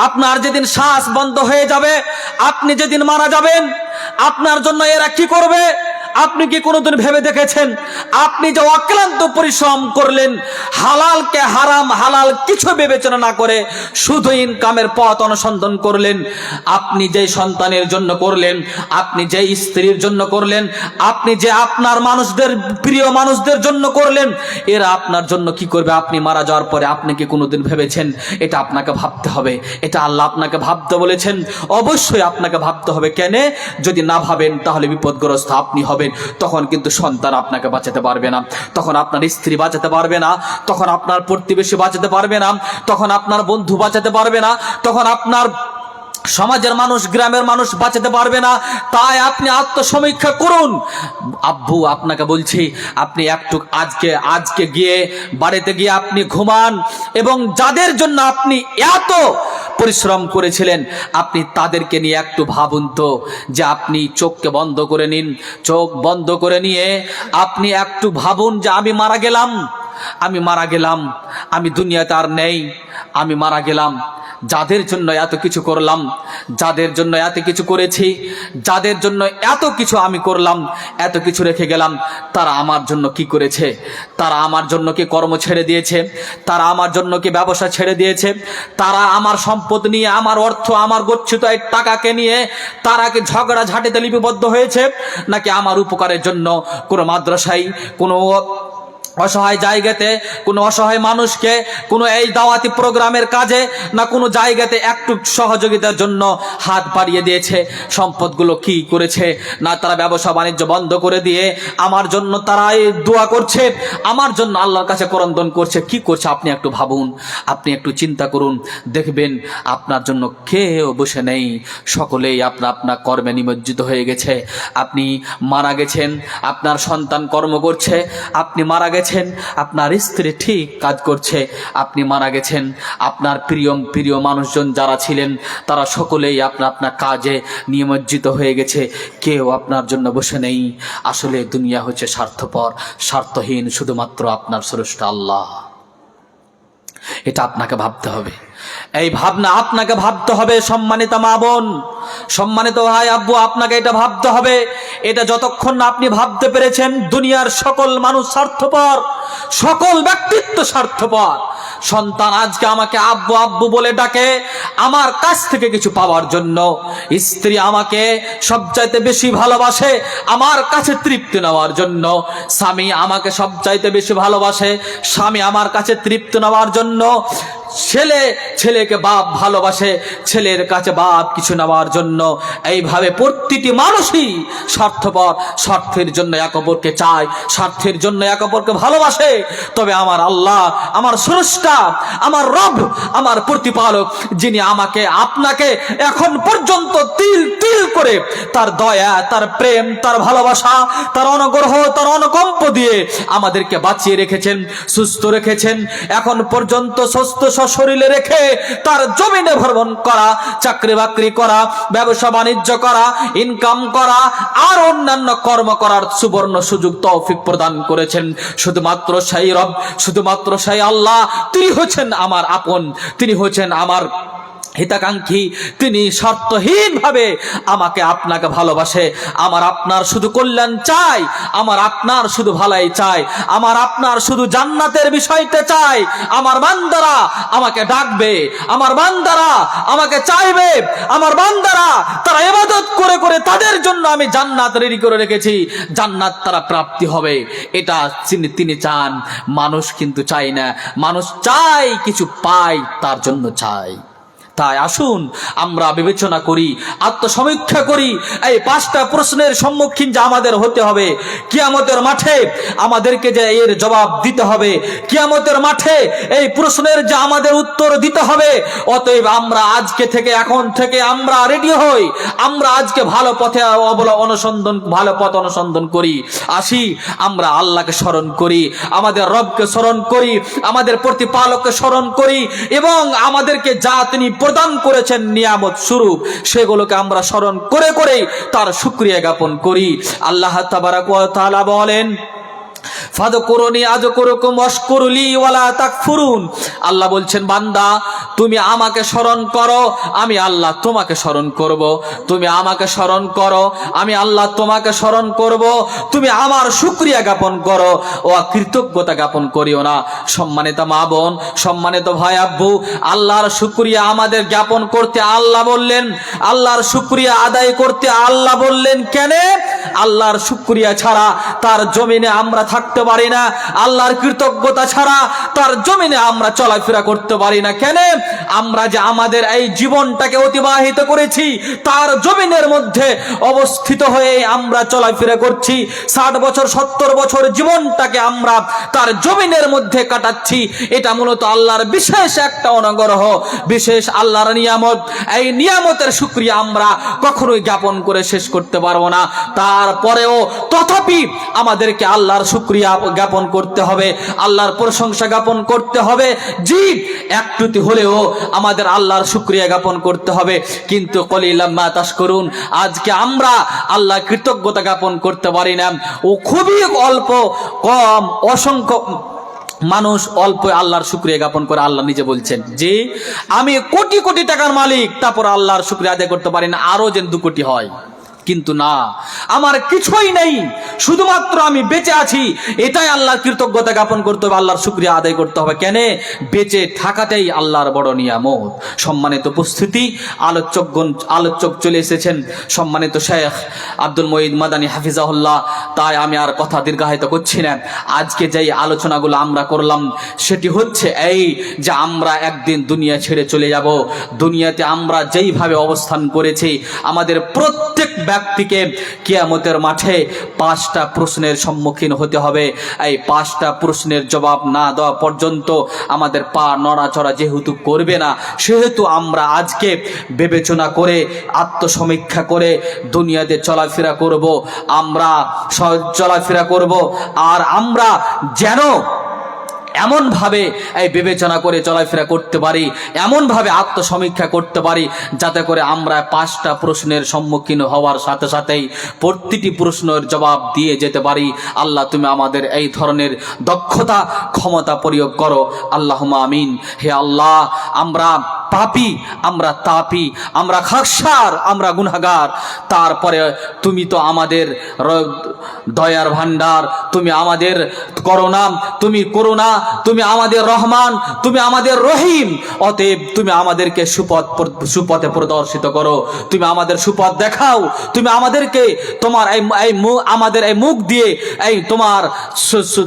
Speaker 1: আপনার যেদিন শ্বাস বন্ধ হয়ে যাবে, আপনি যেদিন মারা যাবেন, আপনার জন্য এরা কি করবে? আপনি কি কোনোদিন ভেবে দেখেছেন? আপনি যে অক্লান্ত পরিশ্রম করলেন, হালালকে হারাম হালাল কিছু বিবেচনা না করে শুধু ইনকামের পথ অনুসন্ধান করলেন, আপনি যে সন্তানের জন্য করলেন, আপনি যে স্ত্রীর জন্য করলেন, আপনি যে আপনার মানুষদের, প্রিয় মানুষদের জন্য করলেন, এরা আপনার জন্য কি করবে আপনি মারা যাওয়ার পরে? আপনি কি কোনোদিন ভেবেছেন? এটা আপনাকে ভাবতে হবে। এটা আল্লাহ আপনাকে ভাবতে বলেছেন। অবশ্যই আপনাকে ভাবতে হবে। কেন? যদি না ভাবেন তাহলে বিপদগ্রস্ত আপনি হবেন। তখন কিন্তু সন্তান আপনাকে বাঁচাতে পারবে না, তখন আপনার স্ত্রী বাঁচাতে পারবে না, তখন আপনার প্রতিবেশী বাঁচাতে পারবে না, তখন আপনার বন্ধু বাঁচাতে পারবে না, তখন আপনার সমাজের মানুষ, গ্রামের মানুষ বাঁচাতে পারবে না। তাই আপনি আত্মসমীক্ষা করুন। আব্বু, আপনাকে বলছি, আপনি একটু আজকে গিয়ে বাড়িতে গিয়ে আপনি ঘুমান, এবং যাদের জন্য আপনি এত পরিশ্রম করেছিলেন আপনি তাদেরকে নিয়ে একটু ভাবুন তো, যে আপনি চোখকে বন্ধ করে নিন। চোখ বন্ধ করে নিয়ে আপনি একটু ভাবুন যে আমি মারা গেলাম, আমি দুনিয়াতে আর নেই, আমি মারা গেলাম। যাদের জন্য এত কিছু করলাম, যাদের জন্য এত কিছু করেছি, যাদের জন্য এত কিছু আমি করলাম, এত কিছু রেখে গেলাম, তারা আমার জন্য কি করেছে? তারা আমার জন্য কি কর্ম ছেড়ে দিয়েছে? তারা আমার জন্য কি ব্যবসা ছেড়ে দিয়েছে? তারা আমার সম্পদ নিয়ে, আমার অর্থ, আমার গচ্ছিত এই টাকাকে নিয়ে তারা কি ঝগড়া ঝাঁটিতে লিপিবদ্ধ হয়েছে? নাকি আমার উপকারের জন্য কোনো মাদ্রাসায়, কোনো অসহায় জায়গাতে, কোনো অসহায় মানুষকে, কোনো এই দাওয়াতি প্রোগ্রামের কাজে, না কোনো জায়গাতে একটু সহযোগিতার জন্য হাত বাড়িয়ে দিয়েছে? সম্পদগুলো কি করেছে? না তারা ব্যবসা বাণিজ্য বন্ধ করে দিয়ে আমার জন্য তারা দোয়া করছে, আমার জন্য আল্লাহর কাছে করন্দন করছে। কি করছে আপনি একটু ভাবুন, আপনি একটু চিন্তা করুন। দেখবেন আপনার জন্য কেউ বসে নেই, সকলেই আপনার কর্মে নিমজ্জিত হয়ে গেছে। আপনি মারা গেছেন, আপনার সন্তান কর্ম করছে, আপনি মারা গেছেন, আপনার স্ত্রী ঠিক কাজ করছে, আপনি মারা গেছেন, আপনার প্রিয় মানুষজন যারা ছিলেন তারা সকলেই আপনার কাজে নিমজ্জিত হয়ে গেছে। কেউ আপনার জন্য বসে নেই। আসলে দুনিয়া হচ্ছে স্বার্থপর, স্বার্থহীন, শুধুমাত্র আপনার স্রষ্টা আল্লাহ। এটা আপনাকে ভাবতে হবে। এই ভাবনা আপনাকে ভাবতে হবে। সম্মানিত মা বোন, সম্মানিত ভাই আব্বু, আপনাকে এটা ভাবতে হবে। এটা যতক্ষণ না আপনি ভাবতে পেরেছেন দুনিয়ার সকল মানুষ স্বার্থপর, সকল ব্যক্তিত্ব স্বার্থপর। সন্তান আজকে আমাকে আব্বু আব্বু বলে ডাকে আমার কাছ থেকে কিছু পাওয়ার জন্য, স্ত্রী আমাকে সবচাইতে বেশি ভালোবাসে আমার কাছে তৃপ্তি নেওয়ার জন্য, স্বামী আমাকে সবচাইতে বেশি ভালোবাসে স্বামী আমার কাছে তৃপ্তি নেওয়ার জন্য, ছেলে ছেলেকে বাপ ভালোবাসে, ছেলের কাছে বাপ কিছু নেওয়ার জন্য। এইভাবে প্রতিটি মানুষই স্বার্থপর, স্বার্থের জন্য এক অপরকে চায়, স্বার্থের জন্য এক অপরকে ভালোবাসে। তবে আমার আল্লাহ, আমার স্রষ্টা, আমার রব, আমার প্রতিপালক, যিনি আমাকে আপনাকে এখন পর্যন্ত তিল তিল করে তার দয়া, তার প্রেম, তার ভালোবাসা, তার অনুগ্রহ, তার অনুকম্প দিয়ে আমাদেরকে বাঁচিয়ে রেখেছেন, সুস্থ রেখেছেন, এখন পর্যন্ত সুস্থ শরীরে রেখে তার জমিনে ভ্রমণ করা, চাকরি বাকরি করা, ব্যবসা বাণিজ্য করা, ইনকাম করা আর অন্যান্য কর্ম করার সুবর্ণ সুযোগ তৌফিক প্রদান করেছেন শুধুমাত্র সেই রব, শুধুমাত্র সেই আল্লাহ। তিনি হচ্ছেন আমার আপন, তিনি হচ্ছেন আমার হিতাকাঙ্ক্ষী, তিনি স্বার্থহীন ভাবে আমাকে আপনাকে ভালোবাসে। আমার আপনার শুধু কল্যাণ চাই, আমার আপনার শুধু ভালাই চাই, আমার আপনার শুধু জান্নাতের বিষয়টা চাই। আমার বান্দারা আমাকে ডাকবে, আমার বান্দারা আমাকে চাইবে, আমার বান্দারা তারা ইবাদত করে করে তাদের জন্য আমি জান্নাত রেডি করে রেখেছি, জান্নাত তারা প্রাপ্তি হবে, এটা তিনি চান। মানুষ কিন্তু চায় না, মানুষ চায় কিছু পায়, তার জন্য চায়। তাই আসুন আমরা বিবেচনা করি, আত্মসমীক্ষা করি। এই 5টা প্রশ্নের সম্মুখীন যে আমাদের হতে হবে, কিয়ামতের মাঠে আমাদেরকে যে এর জবাব দিতে হবে, কিয়ামতের মাঠে এই প্রশ্নের যে আমাদের উত্তর দিতে হবে। অতএব আমরা আজকে থেকে, এখন থেকে আমরা রেডি হই, আমরা আজকে ভালো পথে ভালো পথ অনুসন্ধান করি। আসি আমরা আল্লাহকে স্মরণ করি, আমাদের রবকে স্মরণ করি, আমাদের প্রতিপালককে স্মরণ করি, এবং আমাদেরকে যা তিনি প্রদান করেছেন নিয়ামত স্বরূপ, সেগুলোকে আমরা স্মরণ করে করে তার শুকরিয়া জ্ঞাপন করি। আল্লাহ তাবারাক ওয়া তাআলা বলেন, ফাদকুরুনি আযকুরুকুম ওয়াশকুরুলি ওয়ালা তাকফুরুন। আল্লাহ বলছেন, বান্দা তুমি আমাকে স্মরণ করো, আমি আল্লাহ তোমাকে স্মরণ করব। তুমি আমাকে স্মরণ করো, আমি আল্লাহ তোমাকে স্মরণ করব। তুমি আমার শুকরিয়া জ্ঞাপন করো ও কৃতজ্ঞতা জ্ঞাপন করিও না। সম্মানিত মা বোন, সম্মানিত ভাই আব্বু, আল্লাহর শুকরিয়া আমাদের জ্ঞাপন করতে আল্লাহ বললেন, আল্লাহর শুকরিয়া আদায় করতে আল্লাহ বললেন। কেন? আল্লাহর শুকরিয়া ছাড়া তার জমিনে আমরা থাকতে পারি না, আল্লাহর কৃতজ্ঞতা ছাড়া তার জমিনে আমরা চলাফেরা করতে পারি না। কেন? আমরা যে আমাদের এই জীবনটাকে অতিবাহিত করেছি তার জমিনের মধ্যে অবস্থিত হয়ে আমরা চলাফেরা করছি, 60 বছর 70 বছর জীবনটাকে আমরা তার জমিনের মধ্যে কাটাচ্ছি। এটা মূলত আল্লাহর বিশেষ একটা অনুগ্রহ, বিশেষ আল্লাহর নিয়ামত। এই নিয়ামতের শুকরিয়া আমরা কখনোই জ্ঞাপন করে শেষ করতে পারবো না। তারপরেও তথাপি আমাদেরকে আল্লাহর শুকরিয়া জ্ঞাপন করতে হবে, আল্লাহর প্রশংসা জ্ঞাপন করতে হবে। জি, একটুতি হলেও আমাদের আল্লাহর শুকরিয়া জ্ঞাপন করতে হবে। কিন্তু কলিলাম মা তাশকুরুন, আজকে আমরা আল্লাহ কৃতজ্ঞতা জ্ঞাপন করতে পারি না। ও খুবই অল্প, কম, অসংখ্য মানুষ অল্প আল্লাহর শুকরিয়া জ্ঞাপন করে। আল্লাহ নিজে বলছেন যে আমি কোটি কোটি টাকার মালিক, তারপর আল্লাহর শুকরিয়া আদায় করতে পারি না, আরো যেন 2 কোটি হয়। কিন্তু না, আমার কিছুই নেই, শুধুমাত্র আমি বেঁচে আছি, এটাই আল্লাহর কৃতজ্ঞতা জ্ঞাপন করতে হবে, আল্লাহর শুকরিয়া আদায় করতে হবে। কেন? বেঁচে থাকাটাই আল্লাহর বড় নিয়ামত। সম্মানিত উপস্থিতি, আলোচক চলে এসেছেন, সম্মানিত শেখ আব্দুল মুঈদ মাদানী হাফিজাহুল্লাহ। তাই আমি আর কথা দীর্ঘায়িত করছি না। আজকে যেই আলোচনাগুলো আমরা করলাম সেটি হচ্ছে এই যে আমরা একদিন দুনিয়া ছেড়ে চলে যাব। দুনিয়াতে আমরা যেইভাবে অবস্থান করেছি, আমাদের প্রত্যেক ব্যক্তিকে কিয়ামতের মাঠে 5টা প্রশ্নের সম্মুখীন হতে হবে। এই 5টা প্রশ্নের জবাব না দেওয়া পর্যন্ত আমাদের পা নড়াচড়া যেহেতু করবে না, সেহেতু আমরা আজকে বিবেচনা করে, আত্মসমীক্ষা করে দুনিয়াতে চলাফেরা করব, আমরা চলাফেরা করব। আর আমরা যেন এমন ভাবে এই বিবেচনা করে চলাফেরা করতে পারি, এমন ভাবে আত্মসমীক্ষা করতে পারি, যাতে করে আমরা 5টা প্রশ্নের সম্মুখীন হওয়ার সাথে সাথেই প্রতিটি প্রশ্নের জবাব দিয়ে যেতে পারি। আল্লাহ তুমি আমাদের এই ধরনের দক্ষতা, ক্ষমতা প্রয়োগ করো। আল্লাহুম্মা আমিন। হে আল্লাহ, আমরা পাপী, আমরা তাপী, আমরা খাকসার, আমরা গুনাহগার, তারপরে তুমি তো আমাদের দয়ার ভান্ডার, তুমি আমাদের করুণা, তুমি করুণা, তুমি আমাদের রহমান, তুমি আমাদের রহিম। অতএব তুমি আমাদেরকে সুপথে প্রদর্শিত করো, তুমি আমাদের সুপথ দেখাও, তুমি আমাদেরকে তোমার আমাদের এই মুখ দিয়ে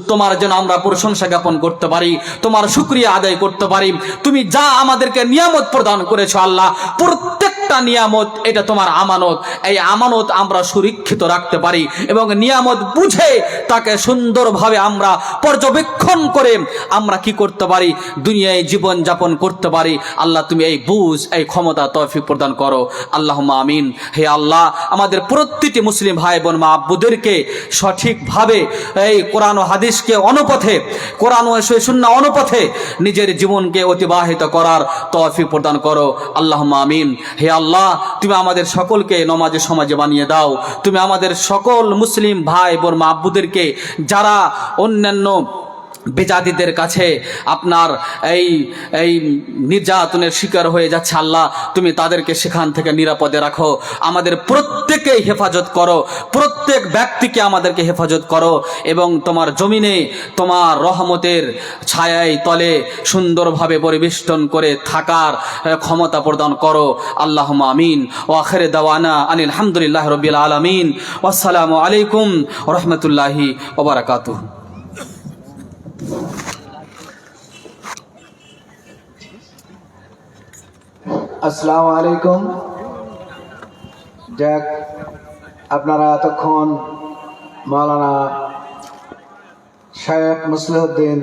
Speaker 1: তোমার যেন আমরা প্রশংসা জ্ঞাপন করতে পারি, তোমার শুকরিয়া আদায় করতে পারি। তুমি যা আমাদেরকে নিয়ামত প্রদান করেছো আল্লাহ, প্রত্যেকটা নিয়ামত এটা তোমার আমানত, এই আমানত আমরা সুরক্ষিত রাখতে পারি এবং নিয়ামত বুঝে তাকে সুন্দরভাবে আমরা পর্যবেক্ষণ করে আমরা কি করতে পারি, দুনিয়ায় জীবন যাপন করতে পারি। আল্লাহ তুমি এই বুঝ, এই ক্ষমতা তৌফিক প্রদান করো, আল্লাহুম্মা আমিন। হে আল্লাহ, আমাদের প্রত্যেকটি মুসলিম ভাই বোন মা আব্বুদেরকে সঠিকভাবে এই কোরআন ও হাদিসকে অনুপথে, কোরআন ও সুন্নাহ অনুপথে নিজের জীবনকে অতিবাহিত করার তৌফিক প্রদান করো, আল্লাহুম্মা আমিন। হে আল্লাহ, তুমি আমাদের সকলকে নমাজে সমাজে বানিয়ে দাও। তুমি আমাদের সকল মুসলিম ভাই বোন মা আব্বুদেরকে যারা অন্যান্য বেজাতিদের কাছে আপনার এই নির্যাতনের শিকার হয়ে যাচ্ছে আল্লাহ, তুমি তাদেরকে সেখান থেকে নিরাপদে রাখো। আমাদের প্রত্যেকেই হেফাজত করো, প্রত্যেক ব্যক্তিকে আমাদেরকে হেফাজত করো এবং তোমার জমিনে তোমার রহমতের ছায়ায় তলে সুন্দরভাবে পরিবেষ্টন করে থাকার ক্ষমতা প্রদান করো, আল্লাহুম্মা আমিন। ওয়া আখিরু দাওয়ানা আনিল হামদুলিল্লাহি রাব্বিল আলামিন। ওয়াসসালামু আলাইকুম ওয়া রাহমাতুল্লাহি ওয়া বারাকাতুহু।
Speaker 3: আসসালামু আলাইকুম। যাক, আপনারা এতক্ষণ মাওলানা শেখ মুসলিউদ্দিন